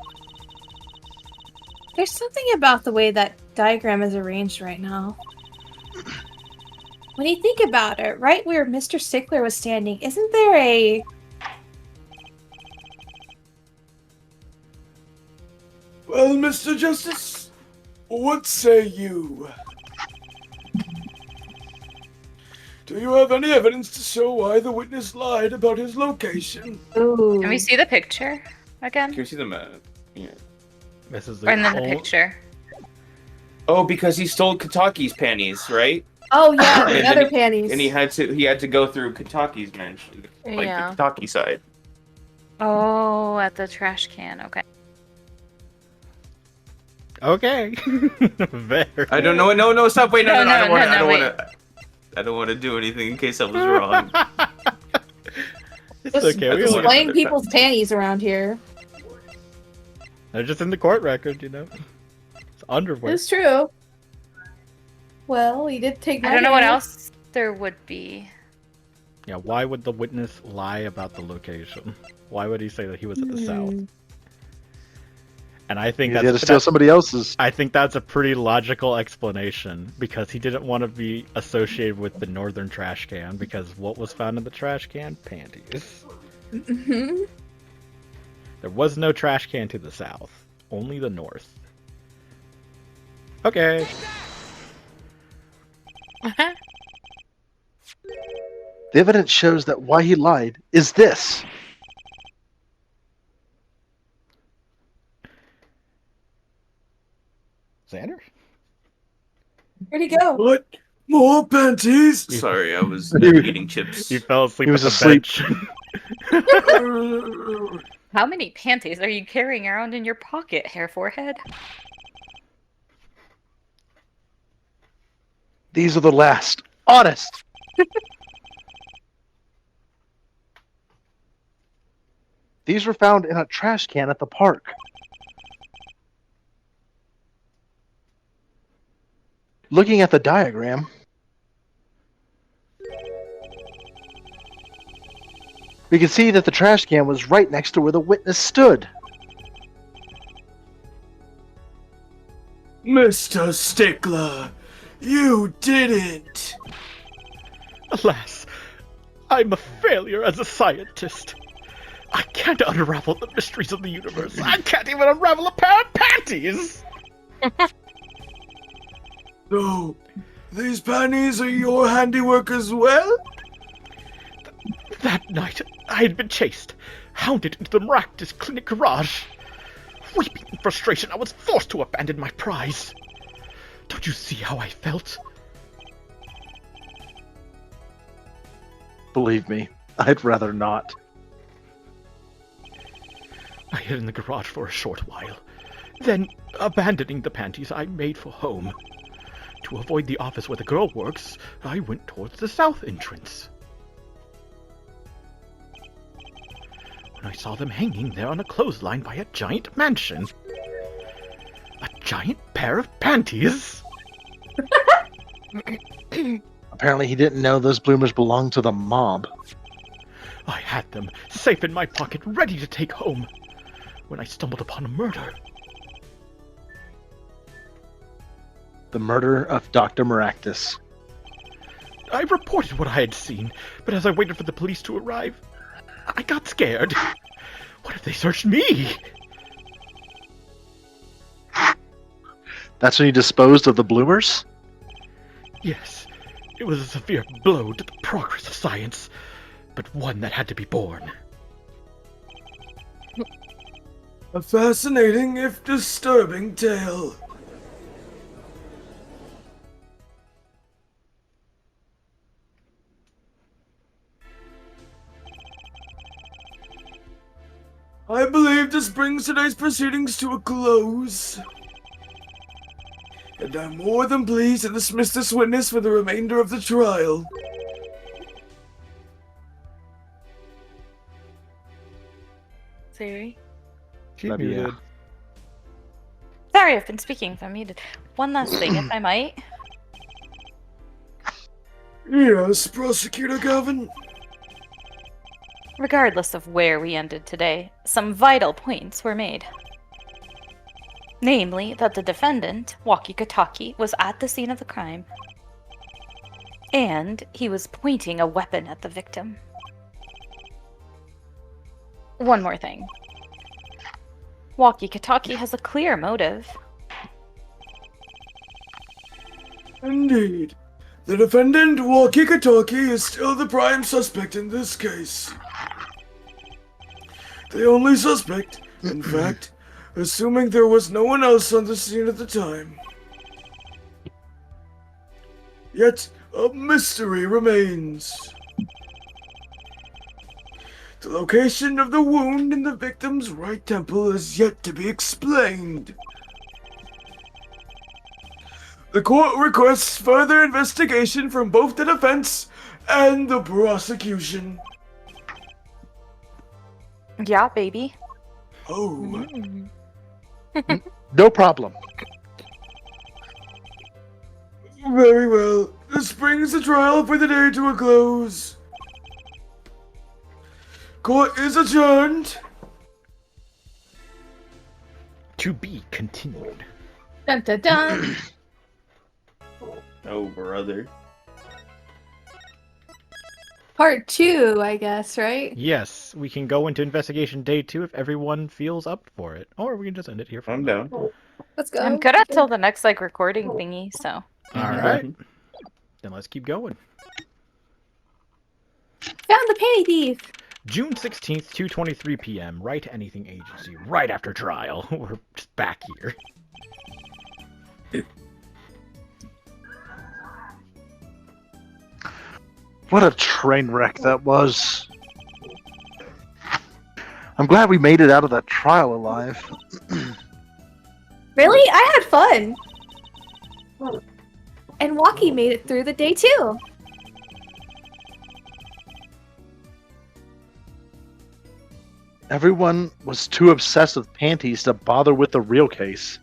There's something about the way that diagram is arranged right now. When you think about it, right where Mr. Stickler was standing, isn't there a... Well, Mr. Justice, what say you? Do you have any evidence to show why the witness lied about his location? Ooh. Can we see the picture again? Can you see the map? Yeah. This is Or and then the whole- picture. Oh, because he stole Kataki's panties, right? Oh yeah, And the then other he- panties. And he had to go through Kataki's mansion, like Yeah. the Kataki side. Oh, at the trash can. Okay. Okay. Very. I don't know. No, stop. Wait, no, No, I don't no, want no, to. I don't want to do anything in case I was wrong. It's Just okay. We Just all like- displaying people's panties around here. They're just in the court record, you know. It's underwear. It's true. Well, he did take my I don't know what hand. else there would be. Yeah, why would the witness lie about the location? Why would he say that he was at the south? And I think He had to that's steal somebody else's. I think that's a pretty logical explanation because he didn't want to be associated with the northern trash can because what was found in the trash can? Panties. Mm-hmm. There was no trash can to the south, only the north. Okay. The evidence shows that why he lied is this. Xander? Where'd he go? What? More panties? Sorry, I was You- eating chips. You fell asleep He was at the asleep. bench. How many panties are you carrying around in your pocket, hair forehead? These are the last. Honest. These were found in a trash can at the park. Looking at the diagram, we can see that the trash can was right next to where the witness stood. Mr. Stickler, you did it! Alas, I'm a failure as a scientist. I can't unravel the mysteries of the universe. I can't even unravel a pair of panties! So, these panties are your handiwork as well? That night, I had been chased, hounded into the Maractus clinic garage. Weeping in frustration, I was forced to abandon my prize. Don't you see how I felt? Believe me, I'd rather not. I hid in the garage for a short while. Then, abandoning the panties, I made for home. To avoid the office where the girl works, I went towards the south entrance. When I saw them hanging there on a clothesline by a giant mansion. A giant pair of panties? Apparently he didn't know those bloomers belonged to the mob. I had them, safe in my pocket, ready to take home, when I stumbled upon a murder. The murder of Dr. Maractus. I reported what I had seen, but as I waited for the police to arrive, I got scared. What if they searched me? That's when you disposed of the bloomers? Yes, it was a severe blow to the progress of science, but one that had to be borne. A fascinating, if disturbing, tale. I believe this brings today's proceedings to a close. And I'm more than pleased to dismiss this witness for the remainder of the trial. Siri? Love you. muted. Sorry, I've been speaking if I'm muted. One last thing, if I might. Yes, Prosecutor Gavin. Regardless of where we ended today, some vital points were made. Namely, that the defendant, Wakikataki, was at the scene of the crime. And he was pointing a weapon at the victim. One more thing. Wakikataki has a clear motive. Indeed. The defendant, Wakikataki, is still the prime suspect in this case. The only suspect, in fact, assuming there was no one else on the scene at the time. Yet, a mystery remains. The location of the wound in the victim's right temple is yet to be explained. The court requests further investigation from both the defense and the prosecution. Yeah, baby. Oh, Mm. No problem. very well. This brings the trial for the day to a close. Court is adjourned. To be continued. Dun dun dun. Oh, brother. Part 2, I guess, right? Yes, we can go into investigation day 2 if everyone feels up for it, or we can just end it here. For I'm now. down. Let's go. I'm good until the next recording thingy. So All Mhm. right, then let's keep going. Found the penny thief. June 16th, 2:23 p.m. Write Anything Agency, right after trial. We're just back here. What a train wreck that was. I'm glad we made it out of that trial alive. Really? I had fun. And Walkie made it through the day too. Everyone was too obsessed with panties to bother with the real case.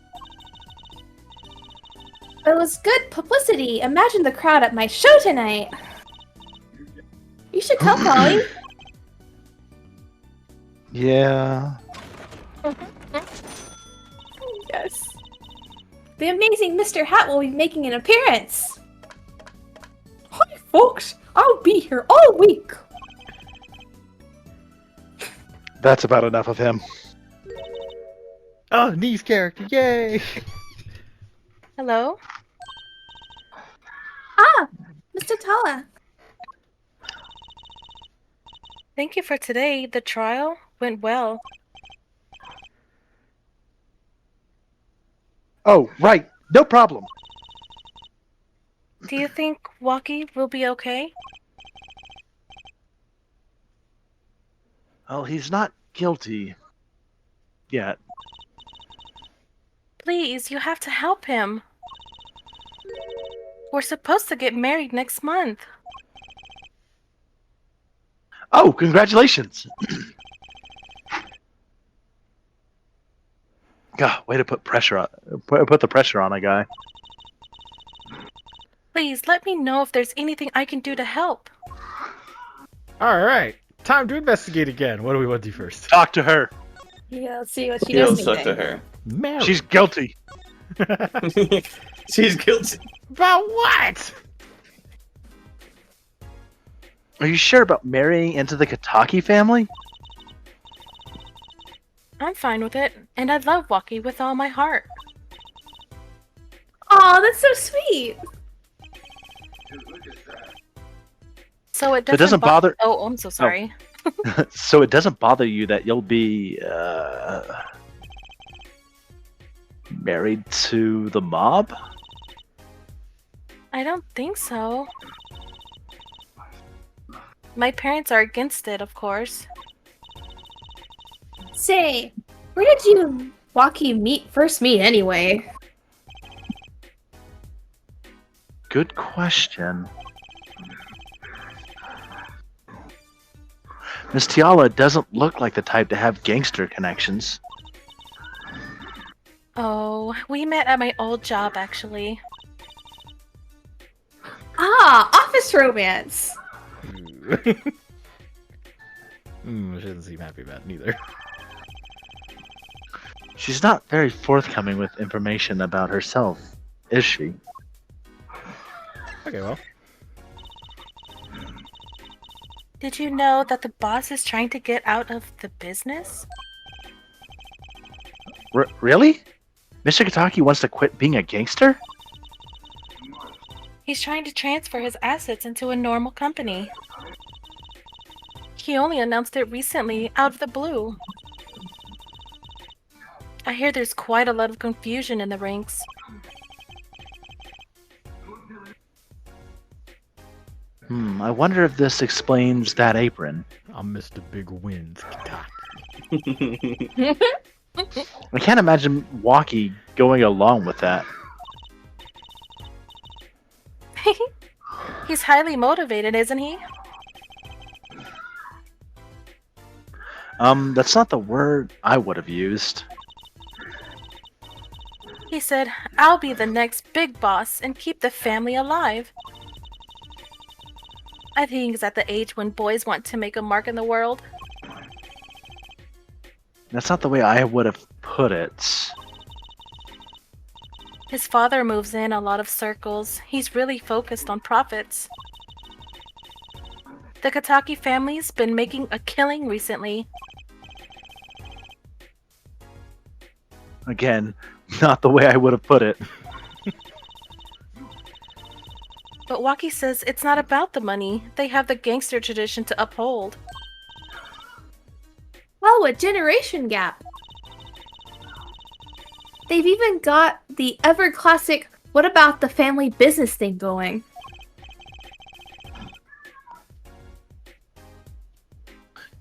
It was good publicity. Imagine the crowd at my show tonight. You should come, Polly. Yeah. Yes. The amazing Mr. Hat will be making an appearance. Hi, folks. I'll be here all week. That's about enough of him. Oh, Nee's character, yay! hello. Ah, Mr. Tala. Thank you for today. The trial went well. Oh, right. No problem. Do you think Walkie will be okay? Well, he's not guilty. Yet. Please, you have to help him. We're supposed to get married next month. Oh, congratulations. God, way to put pressure on. Put the pressure on a guy. Please, let me know if there's anything I can do to help. All right, time to investigate again. What do we want to do first? Talk to her. Yeah, let's see what she He'll does. suck to her. Marry. She's guilty. She's guilty. About what? Are you sure about marrying into the Kataki family? I'm fine with it, and I love Walkie with all my heart. Aw, that's so sweet. So it It doesn't, doesn't bother. Oh, I'm so sorry. So it doesn't bother you that you'll be married to the mob? I don't think so. My parents are against it, of course. Say, where did you Walkie first meet anyway? Good question. Miss Tiala doesn't look like the type to have gangster connections. Oh, we met at my old job, actually. Ah, office romance. She doesn't seem happy about it neither. She's not very forthcoming with information about herself, is she? Okay, well. Did you know that the boss is trying to get out of the business? Really? Mr. Kataki wants to quit being a gangster? He's trying to transfer his assets into a normal company. He only announced it recently, out of the blue. I hear there's quite a lot of confusion in the ranks. I wonder if this explains that apron. I'm Mr. Big Wins. I can't imagine Walkie going along with that. He's highly motivated, isn't he? That's not the word I would have used. He said, I'll be the next big boss and keep the family alive. I think he's at the age when boys want to make a mark in the world. That's not the way I would have put it. His father moves in a lot of circles. He's really focused on profits. The Kataki family's been making a killing recently. Again, not the way I would have put it. But Waki says it's not about the money. They have the gangster tradition to uphold. Oh, a generation gap. They've even got the ever classic what about the family business thing going.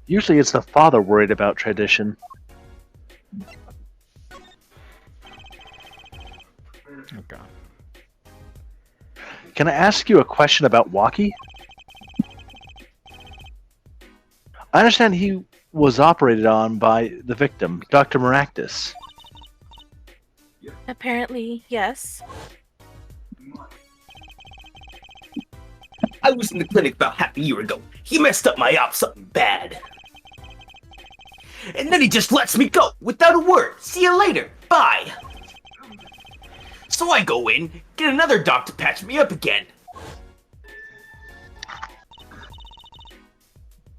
Usually it's the father worried about tradition. Oh god. Can I ask you a question about Waki? I understand he was operated on by the victim, Dr. Maractus. Apparently, yes. I was in the clinic about half a year ago. He messed up my op something bad. And then he just lets me go without a word. See you later. Bye. So I go in, get another doc to patch me up again.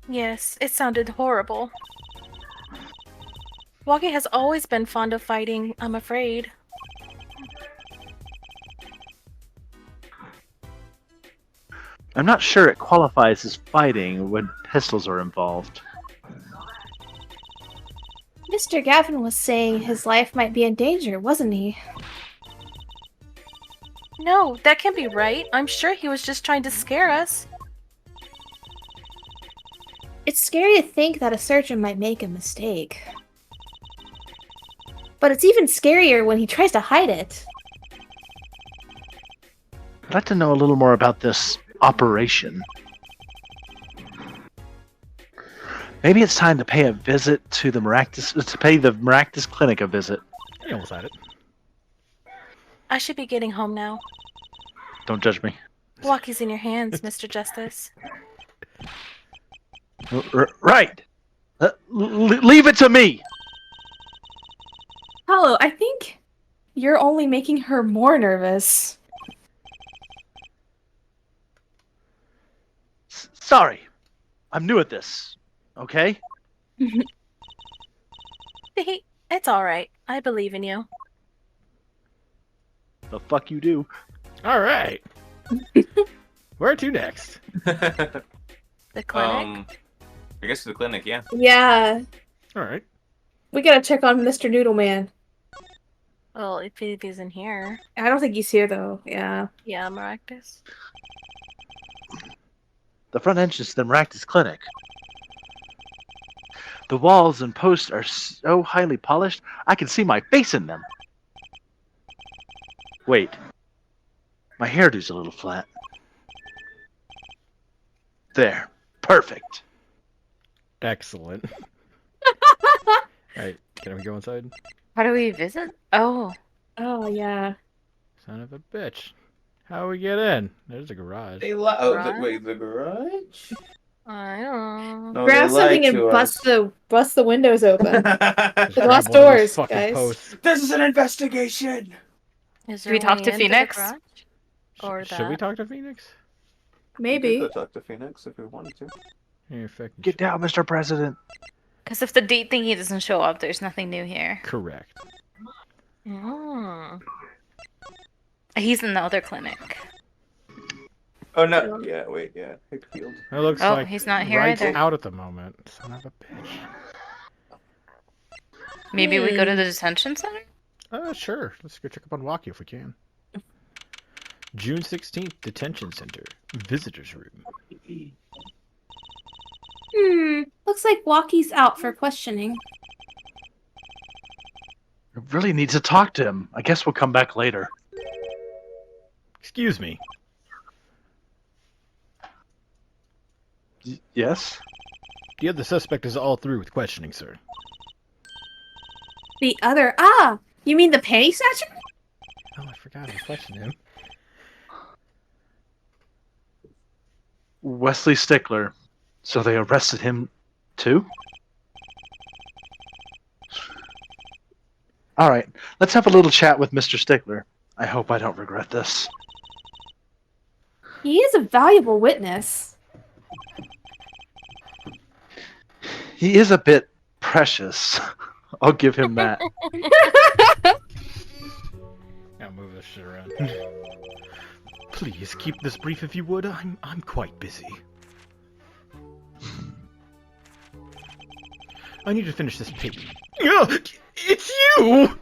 Yes, it sounded horrible. Waki has always been fond of fighting, I'm afraid. I'm not sure it qualifies as fighting when pistols are involved. Mr. Gavin was saying his life might be in danger, wasn't he? No, that can't be right. I'm sure he was just trying to scare us. It's scary to think that a surgeon might make a mistake. But it's even scarier when he tries to hide it. I'd like to know a little more about this operation. Maybe it's time to pay a visit to the Maractus Clinic a visit. You almost had it. I should be getting home now. Don't judge me. Waki's in your hands, Mr. Justice. Right. Leave it to me. Paolo, I think you're only making her more nervous. Sorry. I'm new at this. Okay? It's alright. I believe in you. The fuck you do. Alright. Where to next? The clinic? I guess to the clinic, yeah. Yeah, Alright. we gotta check on Mr. Noodleman. Well, if he's in here. I don't think he's here though. Yeah. Yeah, Maractus. The front entrance to the Maractus Clinic. The walls and posts are so highly polished, I can see my face in them. Wait. My hairdo's a little flat. There. Perfect. Excellent. Alright, can we go inside? How do we visit? Oh, Oh yeah. Son of a bitch. How we get in? There's a garage. They Garage? wait, the garage? I don't know. No, Grab they lied something and to bust the windows open. Just The grab glass one of those doors, fucking guys. posts. This is an investigation. Is Should we there a talk way to into the Phoenix? garage? Or Should we that? talk to Phoenix? Maybe. Go talk to Phoenix if we wanted to. Yeah, fucking Get down, Mr. President. because if the date thingy doesn't show up, there's nothing new here. correct. Mm. He's in the other clinic. Oh no! Yeah, wait, yeah. Hickfield. It looks Oh, like he's not here Wright's either. out at the moment. Son of a bitch. Maybe we go to the detention center? Sure. Let's go check up on Waki if we can. June 16th, Detention Center. Visitors Room. Looks like Waki's out for questioning. I really need to talk to him. I guess we'll come back later. Excuse me. Yes? The other suspect is all through with questioning, sir. The other... you mean the penny snatcher? Oh, I forgot I questioned him. Wesley Stickler. So they arrested him too? All right, let's have a little chat with Mr. Stickler. I hope I don't regret this. He is a valuable witness. He is a bit precious. I'll give him that. I'll move this shit around. Please keep this brief if you would. I'm quite busy. I need to finish this paper. It's you!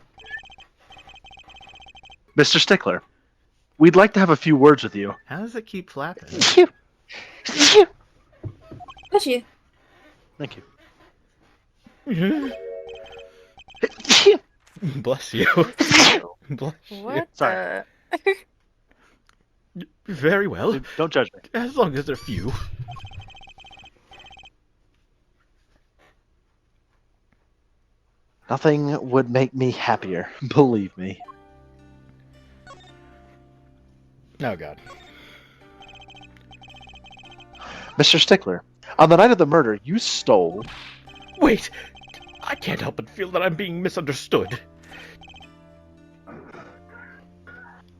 Mr. Stickler, we'd like to have a few words with you. How does it keep flapping? Bless you. Thank you. Bless you. Bless you. What Sorry. Very well. Don't judge me. As long as they're few. Nothing would make me happier, believe me. Oh, God. Mr. Stickler, on the night of the murder, you stole... Wait! I can't help but feel that I'm being misunderstood.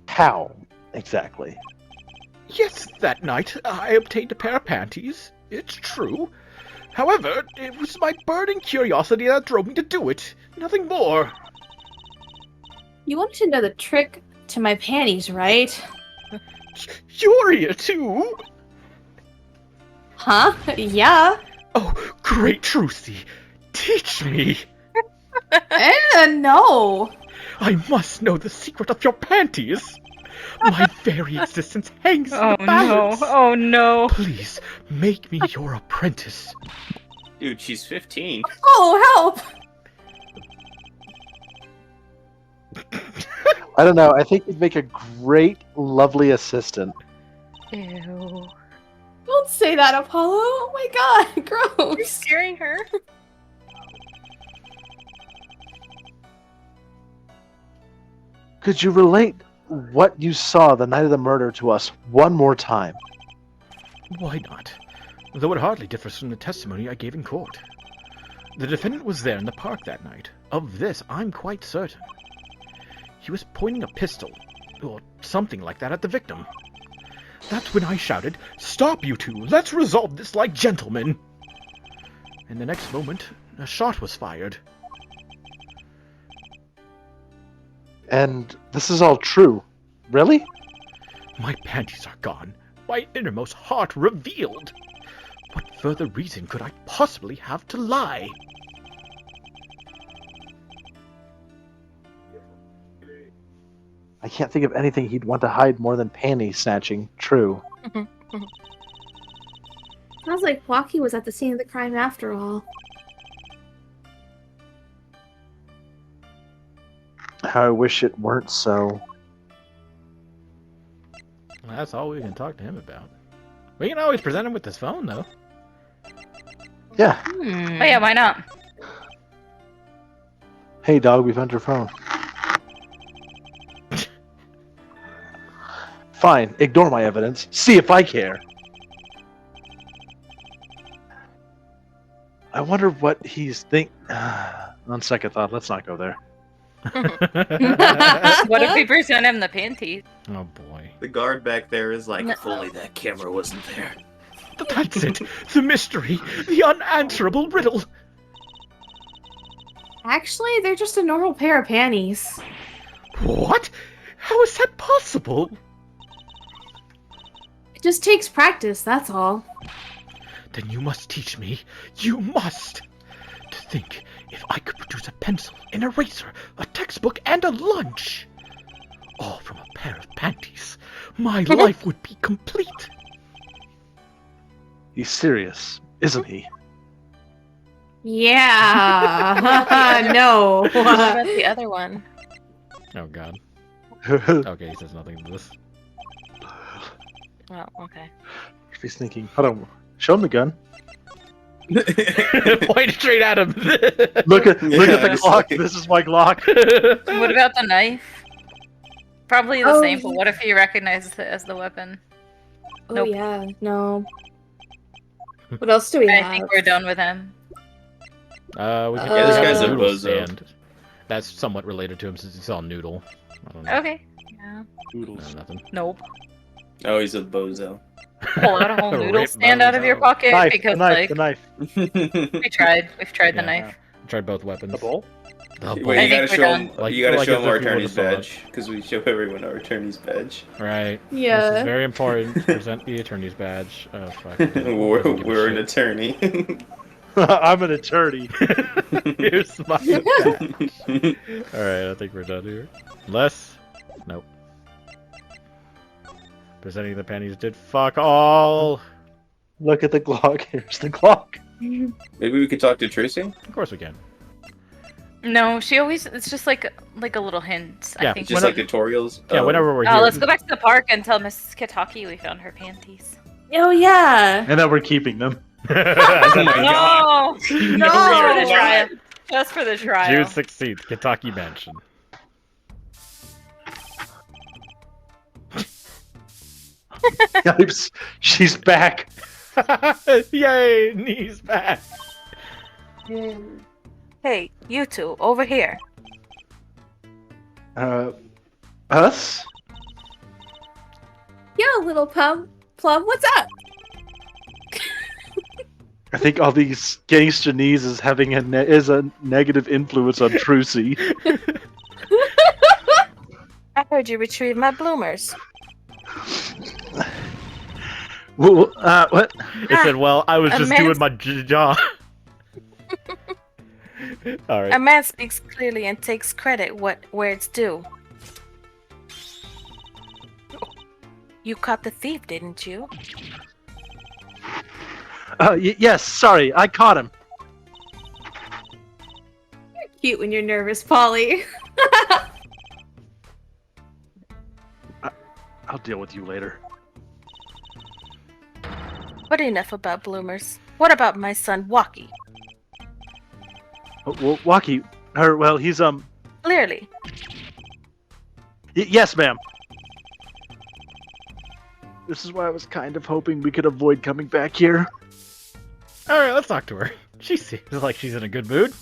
How, exactly? Yes, that night I obtained a pair of panties. It's true. However, it was my burning curiosity that drove me to do it. Nothing more. You wanted to know the trick to my panties, right? You're here too? Huh? Yeah. Oh, great Trucy. Teach me. No. I must know the secret of your panties. My very existence hangs in Oh the balance. no! Oh no! Please, make me your apprentice. Dude, she's 15. Oh, help! I don't know, I think you'd make a great, lovely assistant. Ew. Don't say that, Apollo. Oh my god, You're gross. scaring her. Could you relate what you saw the night of the murder to us one more time? Why not? Though it hardly differs from the testimony I gave in court. The defendant was there in the park that night. Of this, I'm quite certain. He was pointing a pistol, or something like that, at the victim. That's when I shouted, "Stop, you two! Let's resolve this like gentlemen!" And the next moment, a shot was fired. And this is all true. Really? My panties are gone. My innermost heart revealed. What further reason could I possibly have to lie? I can't think of anything he'd want to hide more than panty snatching. True. Sounds like Waki was at the scene of the crime after all. How I wish it weren't so. Well, that's all we can talk to him about. We can always present him with his phone, though. Yeah. Oh yeah, why not? Hey, dog, we found your phone. Fine, ignore my evidence. See if I care. I wonder what he's On second thought, let's not go there. What if we present him the panties? Oh boy. The guard back there is like, No. if only that camera wasn't there. That's it! The mystery! The unanswerable riddle! Actually, they're just a normal pair of panties. What? How is that possible? It just takes practice, that's all. Then you must teach me. You must! To think, if I could produce a pencil, an eraser, a textbook, and a lunch! All from a pair of panties. My life would be complete. He's serious, isn't he? Yeah. No. What about the other one? Oh god. Okay, he says nothing to this. Oh, okay. If he's thinking, hold on, show him the gun. Point straight at him. Look at the it's Glock. like- This is my Glock. What about the knife? Probably the Oh, same, but yeah. what if he recognizes it as the weapon? Oh Nope. yeah, no. What else do we I have? think we're done with him. We Yeah, we this have guy's a Noodle bozo. stand. That's somewhat related to him since he saw Noodle. I don't know. Okay. Yeah. No, nothing. Nope. Oh, he's a bozo. Pull out a whole noodle Rape stand out of your bozo. pocket Knife, because, the knife, like, the knife. we tried. We've tried the Yeah. knife. Tried both weapons. The bowl? The Wait, bowl. you I gotta think show we're him. Like- You gotta like show as him our if you would've attorney's thought. badge because we show everyone our attorney's badge. Right. This Yeah. is very important. Present the attorney's badge. Oh fuck. Doesn't give a We're an shit. attorney. I'm an attorney. Here's my badge. Alright, I think we're done here. Unless... Nope. Presenting the pennies did fuck all! Look at the Glock. Here's the Glock. Maybe we could talk to Tracy. Of course we can. No, she always. It's just like a little hint. Yeah, I think. Just like tutorials. Yeah, Oh. whenever we're here. Let's go back to the park and tell Mrs. Kitaki we found her panties. Oh yeah. And then we're keeping them. Oh my god. No, No. just for the trial. Just for the trial. June 16th, Kentucky Mansion. Yipes. She's back. Yay, knees back. Hey, you two, over here. Us? Yeah, little Plum, what's up? I think all these gangsterese is having a negative influence on Trucy. I heard you retrieve my bloomers. What? It said, well, I was A just man's- doing my job. Alright. A man speaks clearly and takes credit where it's due. You caught the thief, didn't you? Yes, sorry, I caught him. Cute when you're nervous, Polly. I'll deal with you later. But enough about bloomers. What about my son, Waki? Well, Waki, he's, Clearly. yes, ma'am. This is why I was kind of hoping we could avoid coming back here. Alright, let's talk to her. She seems like she's in a good mood.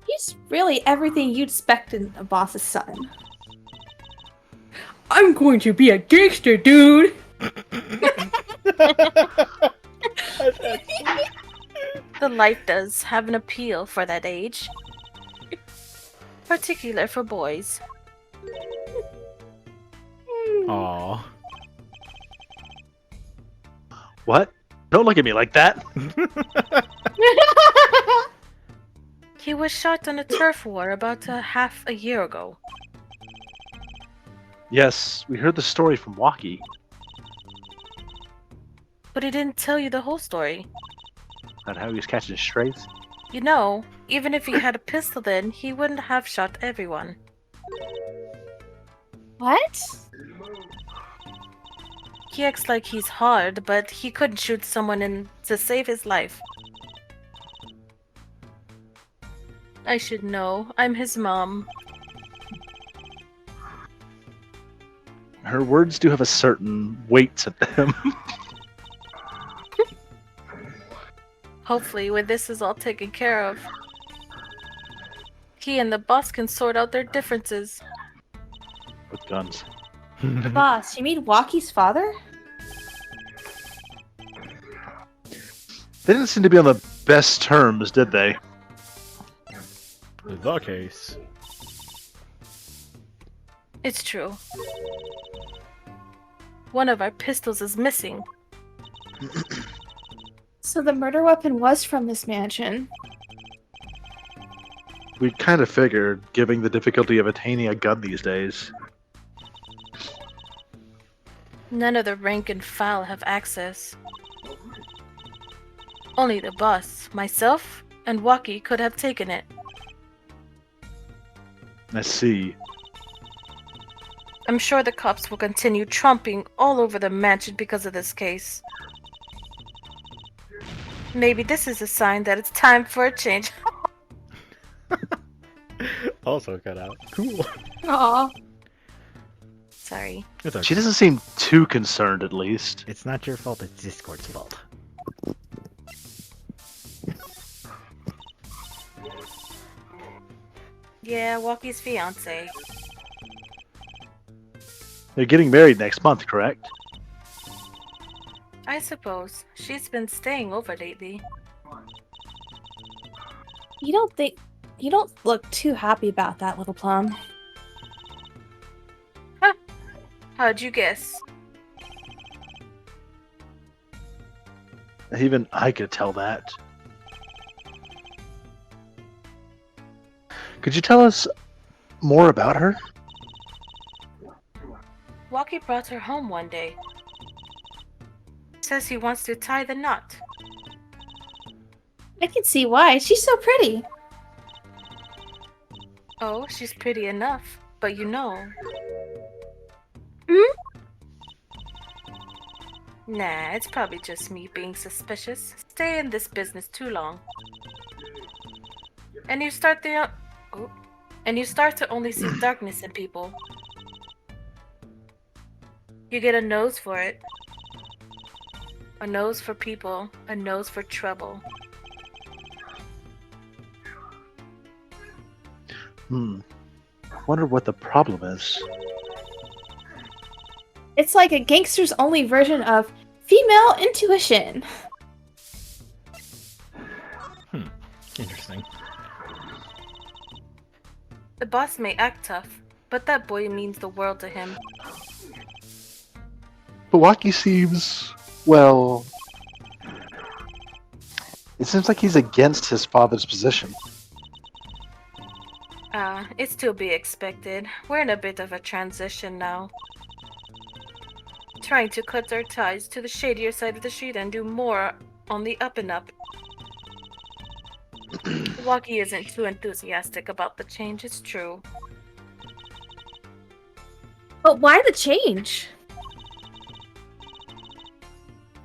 He's really everything you'd expect in a boss's son. I'm going to be a gangster, dude. The life does have an appeal for that age. Particular for boys. Aww. What? Don't look at me like that. He was shot on a turf war about half a year ago. Yes, we heard the story from Waki. But he didn't tell you the whole story. And how he was catching strays. You know, even if he had a pistol then, he wouldn't have shot everyone. What? He acts like he's hard, but he couldn't shoot someone in to save his life. I should know. I'm his mom. Her words do have a certain weight to them. Hopefully, when this is all taken care of, he and the boss can sort out their differences. With guns. The boss, you mean Waki's father? They didn't seem to be on the best terms, did they? The case. It's true. One of our pistols is missing. So the murder weapon was from this mansion. We kind of figured, given the difficulty of attaining a gun these days. None of the rank and file have access. Only the boss, myself, and Waki could have taken it. I see. I'm sure the cops will continue tromping all over the mansion because of this case. Maybe this is a sign that it's time for a change. Also cut out. Cool. Aw. Sorry. It's okay. She doesn't seem too concerned, at least. It's not your fault, it's Discord's fault. Yeah, Walkie's fiance. They're getting married next month, correct? I suppose. She's been staying over lately. You don't look too happy about that, little plum. How'd you guess? Even I could tell that. Could you tell us more about her? Walkie brought her home one day. Says he wants to tie the knot. I can see why. She's so pretty. Oh, she's pretty enough, but you know. Nah, it's probably just me being suspicious. Stay in this business too long. And you start to only see darkness in people. You get a nose for it. A nose for people, a nose for trouble. I wonder what the problem is. It's like a gangster's only version of female intuition. Interesting. The boss may act tough, but that boy means the world to him. But Waki seems, well... It seems like he's against his father's position. It's to be expected. We're in a bit of a transition now. Trying to cut our ties to the shadier side of the street and do more on the up and up. Waki isn't too enthusiastic about the change, it's true. But why the change?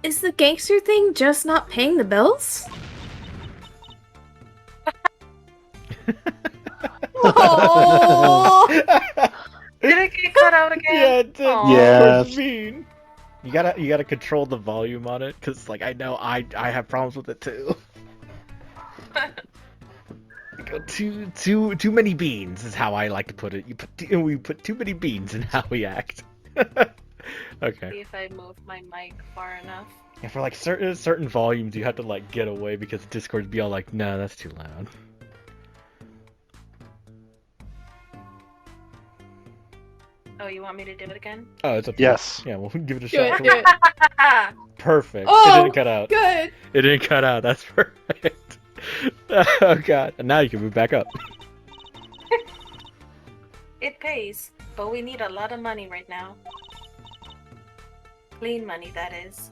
Is the gangster thing just not paying the bills? Oh! Did it get cut out again? Yeah, it did. Aw. Yes. Mean. You gotta control the volume on it, cause like I know I have problems with it too. Go too many beans is how I like to put it. We put too many beans in how we act. Okay. See if I move my mic far enough. Yeah, for like certain volumes, you have to like get away because Discord's be all like, no, that's too loud. Oh, you want me to do it again? Oh, it's up to you. Yes. Yeah, we'll give it a Do shot. it, do it. Perfect. Oh, it didn't cut out. Good. It didn't cut out. That's perfect. Oh god. And now you can move back up. It pays, but we need a lot of money right now. Clean money, that is.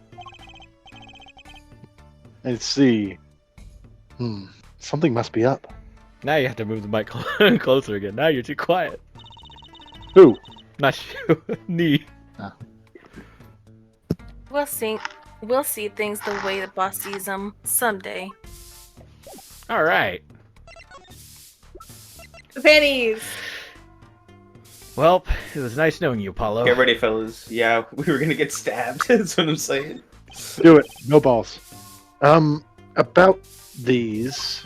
Let's see. Something must be up. Now you have to move the mic closer again. Now you're too quiet. Who? Not you. Me. We'll see things the way the boss sees them someday. Alright. Pennies. Well, it was nice knowing you, Apollo. Get ready, fellas. Yeah, we were gonna get stabbed. That's what I'm saying. Do it. No balls. About these.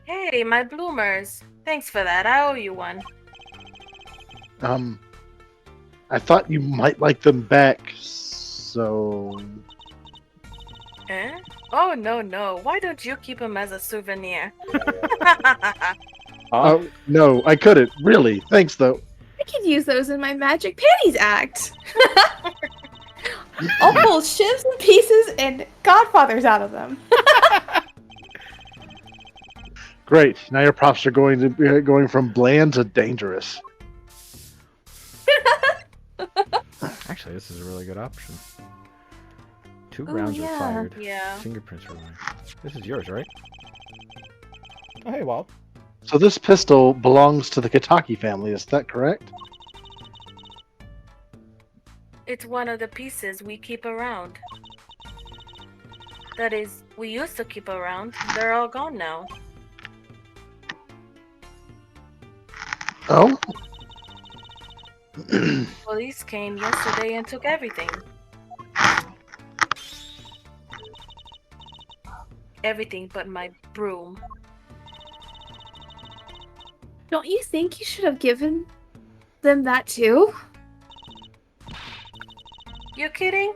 Hey, my bloomers. Thanks for that. I owe you one. I thought you might like them back, so... Eh? Oh, no. Why don't you keep them as a souvenir? Oh, no, I couldn't. Really. Thanks, though. I could use those in my magic panties act. I'll pull shivs and pieces and godfathers out of them. Great. Now your props are going from bland to dangerous. Actually, this is a really good option. 2 rounds were fired. Yeah. Fingerprints were lying. This is yours, right? Oh, hey, Walt. So this pistol belongs to the Kitaki family, is that correct? It's one of the pieces we keep around. That is, we used to keep around. They're all gone now. Oh? Police came yesterday and took everything. Everything but my broom. Don't you think you should have given them that too? You kidding?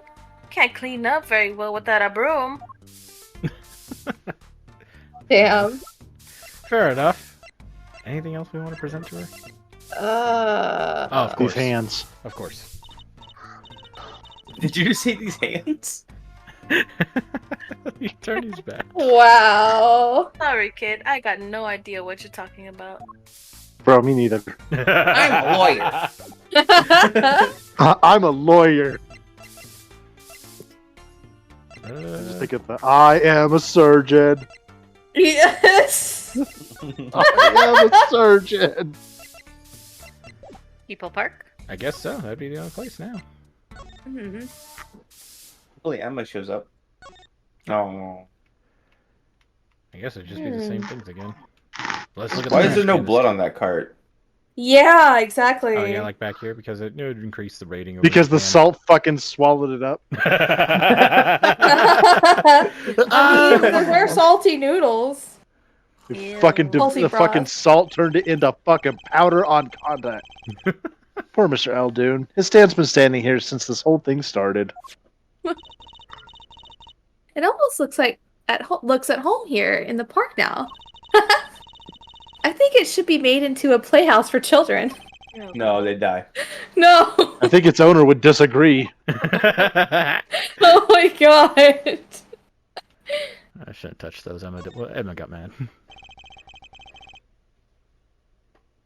Can't clean up very well without a broom. Damn. Fair enough. Anything else we want to present to her? Oh, of These course. hands. Of course. Did you see these hands? He turned his back. Wow. Sorry, kid. I got no idea what you're talking about. Bro, me neither. I'm a lawyer. I'm a lawyer. Just think of that. I am a surgeon. Yes. I am a surgeon. People Park? I guess so. That'd be the only place now. Mm-hmm. Holy Emma shows up. Oh. I guess it'd just be the same things again. Let's look at Why the is there no trash blood cans. on that cart? Yeah, exactly. Oh yeah, like back here because it would increase the rating. Over Because the can. salt fucking swallowed it up. I mean, those are salty noodles. Ew. Salty The fucking broth. salt turned it into fucking powder on contact. Poor Mr. Eldoon. His stand's been standing here since this whole thing started. It almost looks like looks at home here in the park now. I think it should be made into a playhouse for children. No, they die. No. I think its owner would disagree. Oh my god. I shouldn't touch those. Emma got mad.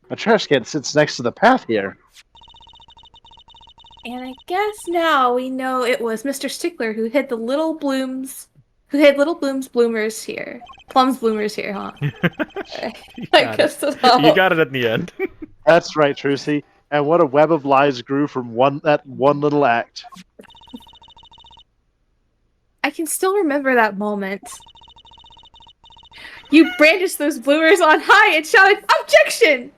A trash can sits next to the path here. And I guess now we know it was Mr. Stickler who hid the little blooms, bloomers here. Plums bloomers here, huh? I guess that's all. You got it at the end. That's right, Trucy. And what a web of lies grew from that one little act. I can still remember that moment. You brandished those bloomers on high and shouted, "Objection!"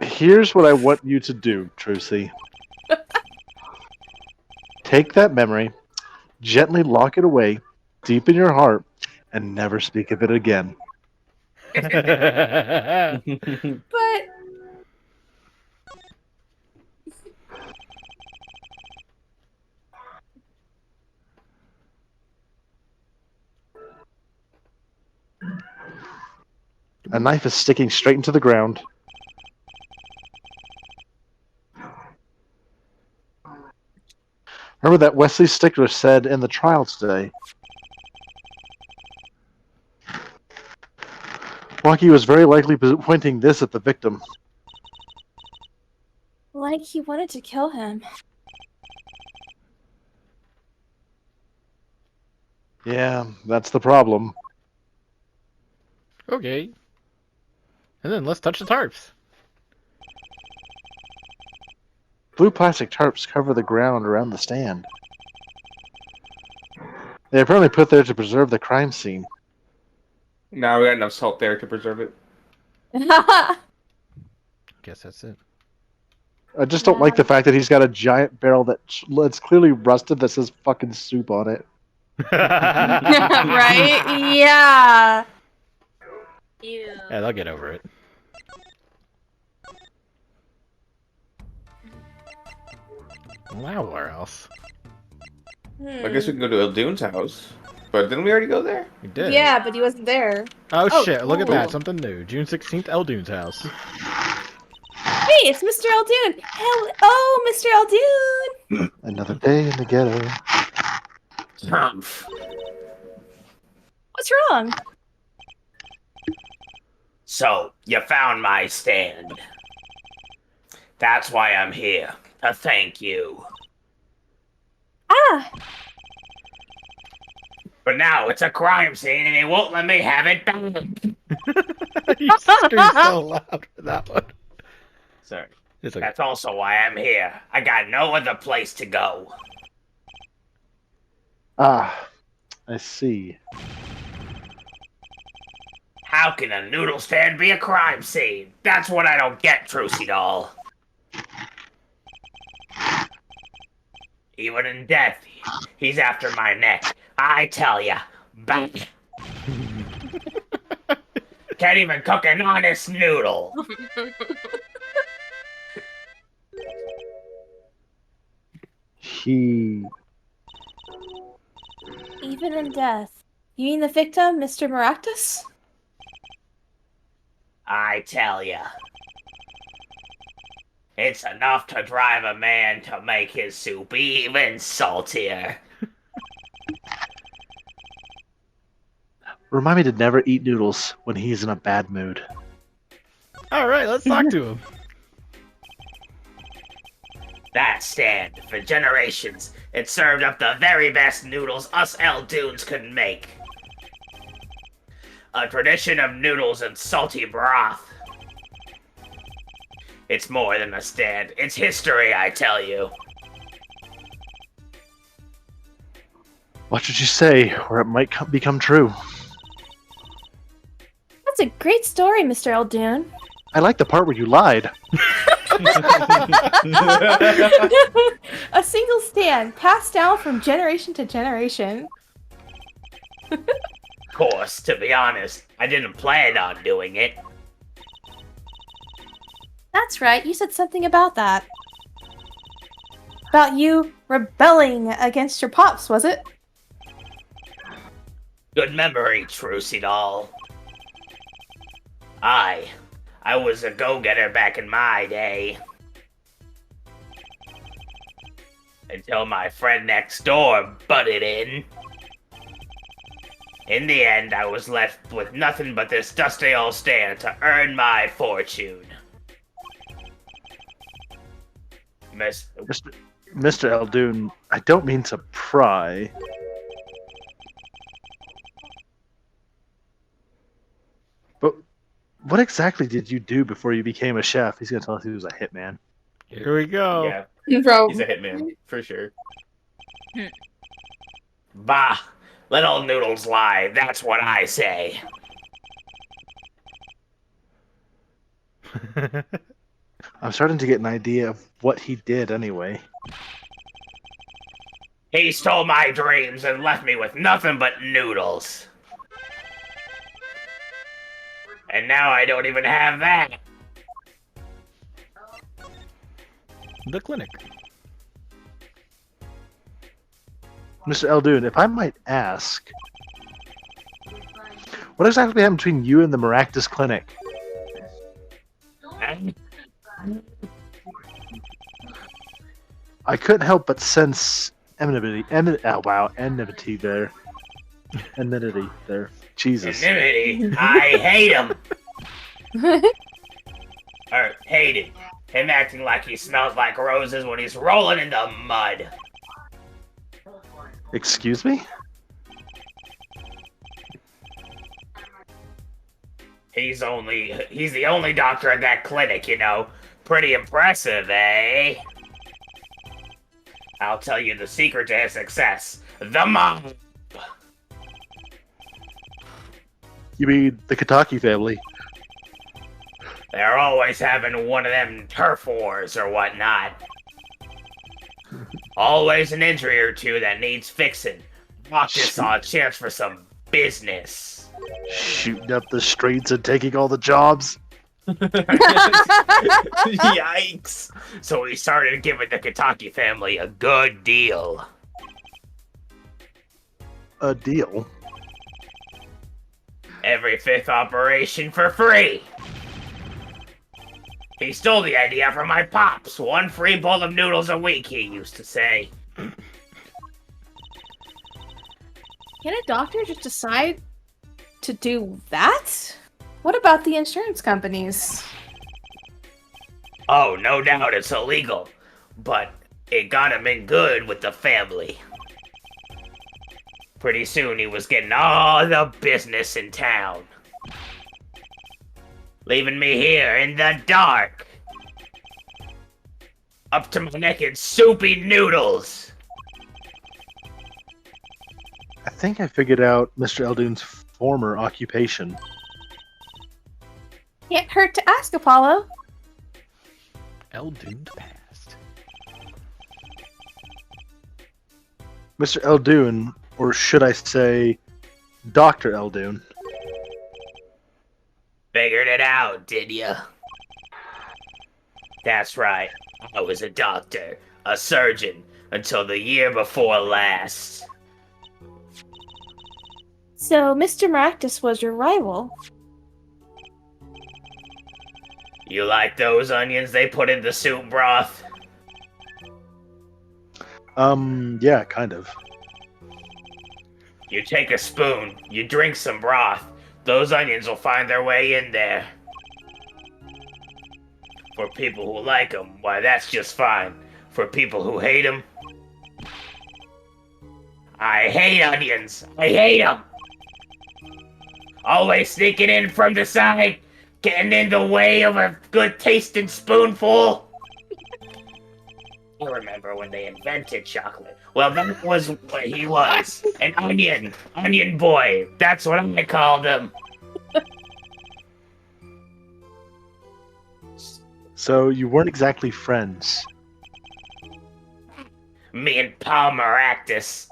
Here's what I want you to do, Trucy. Take that memory, gently lock it away deep in your heart, and never speak of it again. But A knife is sticking straight into the ground. Remember that Wesley Stickler said in the trial today? Lucky was very likely pointing this at the victim. like he wanted to kill him. Yeah, that's the problem. Okay. And then let's touch the tarps. Blue plastic tarps cover the ground around the stand. They apparently put there to preserve the crime scene. Now we got enough salt there to preserve it. Guess that's it. I just don't like the fact that he's got a giant barrel that's clearly rusted that says fucking soup on it. Right? Yeah. Ew. Yeah, they'll get over it. Wow, where else? I guess we can go to Eldoon's house. But didn't we already go there? We did. Yeah, but he wasn't there. Oh, Oh, shit, look at cool. that. Something new. June 16th, Eldoon's house. Hey, it's Mr. Eldoon. Oh, Mr. Eldoon. Another day in the ghetto. What's wrong? So, you found my stand. That's why I'm here. To thank you. Ah, But now it's a crime scene and they won't let me have it back. You screamed so loud for that one. Sorry. It's okay. That's also why I'm here. I got no other place to go. Ah, I see. How can a noodle stand be a crime scene? That's what I don't get, Trucy Doll. Even in death, he's after my neck. I tell ya. Back. Can't even cook an honest noodle. He. Even in death. You mean the victim, Mr. Maractus? I tell ya. It's enough to drive a man to make his soup even saltier. Remind me to never eat noodles when he's in a bad mood. All right, let's talk to him. That stand, for generations, it served up the very best noodles us Eldoons could make. A tradition of noodles and salty broth. It's more than a stand. It's history, I tell you. Watch what you say, or it might become true. That's a great story, Mr. Eldoon. I like the part where you lied. A single stand passed down from generation to generation. Of course, to be honest, I didn't plan on doing it. That's right, you said something about that. About you rebelling against your pops, was it? Good memory, Trucy Doll. I was a go-getter back in my day. Until my friend next door butted in. In the end, I was left with nothing but this dusty old stand to earn my fortune. Mr. Eldoon, I don't mean to pry. But what exactly did you do before you became a chef? He's gonna tell us he was a hitman. Here we go. Yeah, Bro. he's a hitman for sure. Bah! Let old noodles lie, that's what I say. I'm starting to get an idea of what he did anyway. He stole my dreams and left me with nothing but noodles. And now I don't even have that. The clinic. Mr. Eldoon, if I might ask, what exactly happened between you and the Maractus Clinic? And I couldn't help but sense enmity there. Enmity there. Jesus. Enmity, I hate him. Or hated. Him acting like he smells like roses when he's rolling in the mud. Excuse me? He's the only doctor at that clinic, you know. Pretty impressive, eh? I'll tell you the secret to his success. The mob! You mean the Kataki family? They're always having one of them turf wars or whatnot. Always an injury or two that needs fixing. Doctor saw a chance for some business. Shooting up the streets and taking all the jobs? Yikes! So he started giving the Kataki family a good deal. A deal? Every fifth operation for free. He stole the idea from my pops. One free bowl of noodles a week, he used to say. Can a doctor just decide to do that? What about the insurance companies? Oh, no doubt it's illegal. But it got him in good with the family. Pretty soon he was getting all the business in town. Leaving me here in the dark. Up to my neck in soupy noodles. I think I figured out Mr. Eldoon's former occupation. Can't hurt to ask, Apollo. Eldoon's past. Mr. Eldoon, or should I say, Dr. Eldoon. Figured it out, did ya? That's right. I was a doctor, a surgeon, until the year before last. So, Mr. Maractus was your rival. You like those onions they put in the soup broth? Yeah, kind of. You take a spoon, you drink some broth, those onions will find their way in there. For people who like them, why that's just fine. For people who hate them, I hate onions. I hate them. Always sneaking in from the side, getting in the way of a good tasting spoonful. I remember when they invented chocolate. Well, that was what he was. An onion boy. That's what I called him. So you weren't exactly friends. Me and Paul Maractus.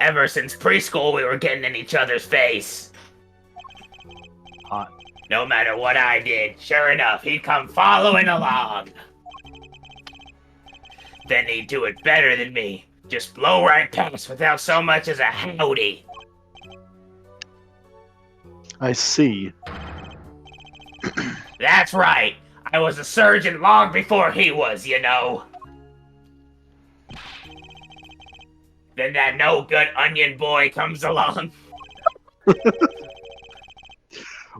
Ever since preschool, we were getting in each other's face. Hot. No matter what I did, sure enough, he'd come following along. Then he'd do it better than me. Just blow right past without so much as a howdy. I see. That's right. I was a surgeon long before he was, you know. Then that no-good onion boy comes along.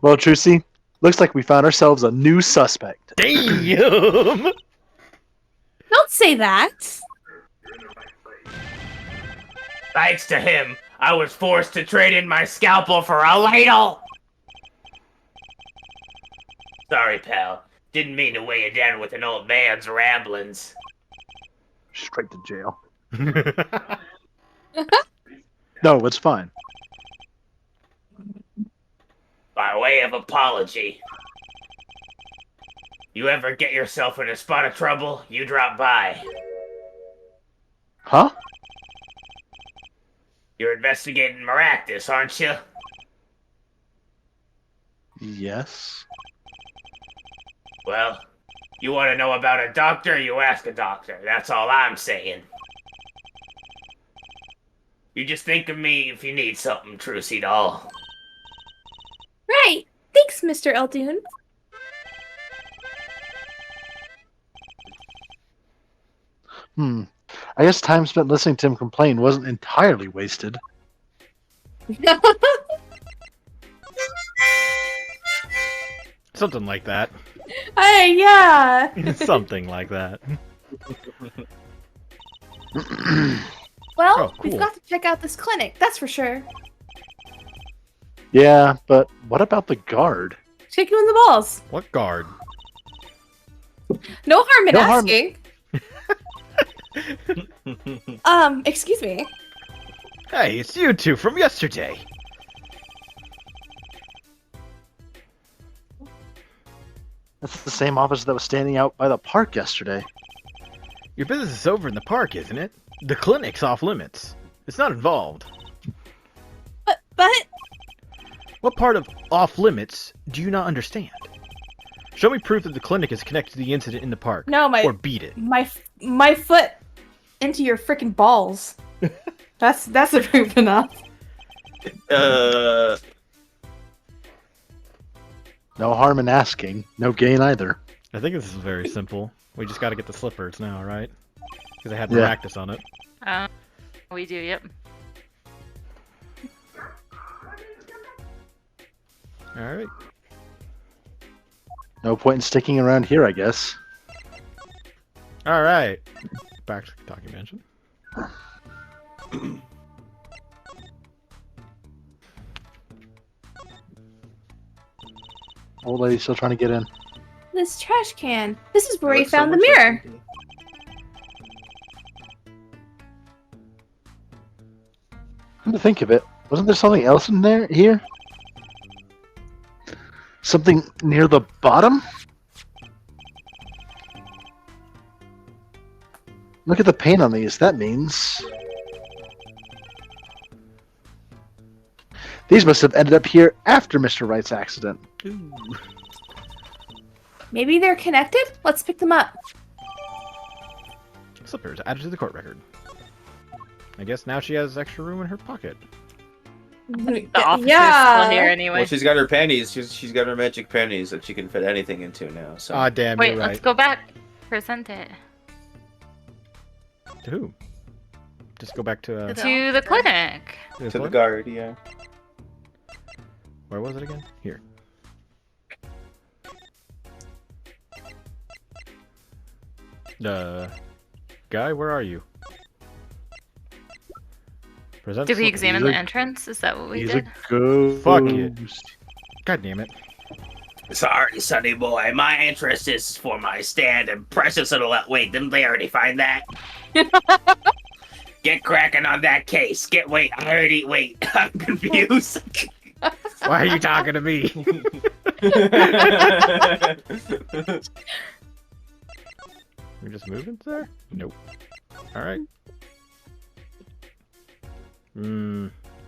Well, Trucy, looks like we found ourselves a new suspect. Damn! Don't say that. Thanks to him, I was forced to trade in my scalpel for a ladle. Sorry, pal. Didn't mean to weigh you down with an old man's ramblings. Straight to jail. No, it's fine. By way of apology. You ever get yourself in a spot of trouble, you drop by. Huh? You're investigating Maractus, aren't you? Yes. Well, you want to know about a doctor, you ask a doctor. That's all I'm saying. You just think of me if you need something, Trucy doll. Right. Thanks, Mr. Eldoon. I guess time spent listening to him complain wasn't entirely wasted. Something like that. Hey, yeah. Something like that. Well, Oh, we've cool. got to check out this clinic, that's for sure. Yeah, but what about the guard? Kick you in the balls. What guard? No harm in No harm- asking. Excuse me. Hey, it's you two from yesterday. That's the same officer that was standing out by the park yesterday. Your business is over in the park, isn't it? The clinic's off limits. It's not involved. But What part of off limits do you not understand? Show me proof that the clinic is connected to the incident in the park. No, or beat it. my foot into your freaking balls. That's a proof enough. No harm in asking, no gain either. I think this is very simple. We just gotta get the slippers now, right? Because they had Yeah. practice on it. We do, yep. Alright. No point in sticking around here, I guess. Alright. Back to Kentucky Mansion. Old lady still trying to get in. This trash can. This is where he Looks so found the much like mirror. something. Come to think of it, wasn't there something else in there here? Something near the bottom? Look at the paint on these. That means these must have ended up here after Mr. Wright's accident. Ooh. Maybe they're connected? Let's pick them up. Slippers added to the court record. I guess now she has extra room in her pocket. The officer's still here anyway. Well, she's got her panties. She's got her magic panties that she can fit anything into now. So. Ah, damn, Wait, you're right. let's go back. Present it. To who? Just go back to To the clinic. this To the one? guard, yeah. Where was it again? Here. Guy, where are you? Present Did we slip- examine He's the a- entrance? Is that what we He's did? a ghost. Fuck it. God damn it. Sorry, Sonny boy. My interest is for my stand and precious little. Wait, didn't they already find that? Get cracking on that case. Wait, I already. Wait, I'm confused. Why are you talking to me? We just moving there? Nope. Alright.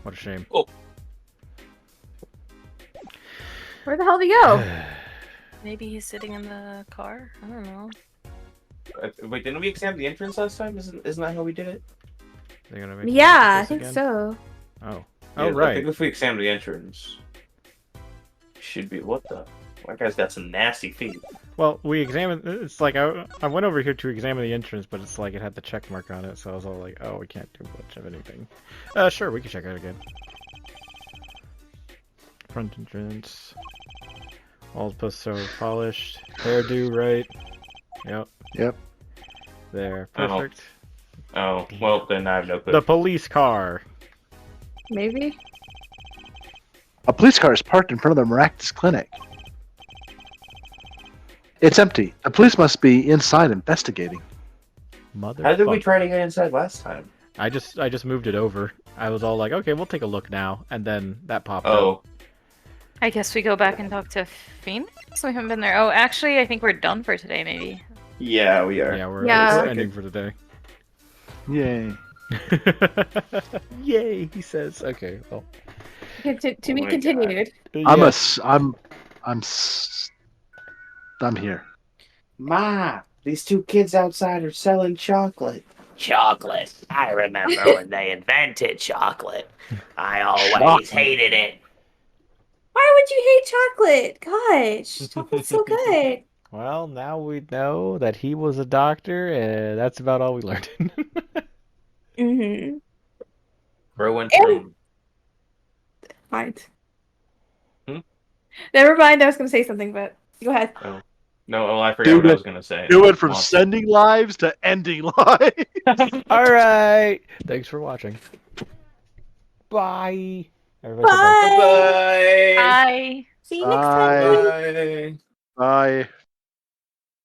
What a shame. Where the hell did he go? Maybe he's sitting in the car. I don't know. Wait, didn't we examine the entrance last time? Isn't that how we did it? They're gonna make Yeah, I this think again? so. Oh. Yeah, Oh, I right. think if we examine the entrance, should be what the? That guy's got some nasty feet. Well, we examined. It's like I went over here to examine the entrance, but it's like it had the check mark on it, so I was all like, "Oh, we can't do much of anything." Sure, we can check out again. Front entrance. All posts are polished. Hairdo, right? Yep. Yep. There, perfect. Oh, well, then I have no clue. The police car. Maybe. A police car is parked in front of the Maractus Clinic. It's empty. The police must be inside investigating. Mother. How did we try to get inside last time? I just moved it over. I was all like, okay, we'll take a look now, and then that popped Oh, up. I guess we go back and talk to Phoenix? We haven't been there. Oh, actually, I think we're done for today, maybe. yeah, we are. Yeah, we're Yeah. ending for today. Yay. Yay, he says. Okay, well. To be my continued. I'm here. Ma, these two kids outside are selling chocolate. Chocolate. I remember when they invented chocolate. I always Chocolate. hated it. Why would you hate chocolate? Gosh, chocolate's so good. Well, now we know that he was a doctor, and that's about all we learned. Mm-hmm. Rowan Ew. Train. Mind. Hmm? Never mind. I was going to say something, but go ahead. No, well, I forgot Dude, what I was gonna say. It went from Well, sending lives to ending lives. All right. Thanks for watching. Bye. Everybody say Bye. Bye. Bye. See you next time. Bye. Bye.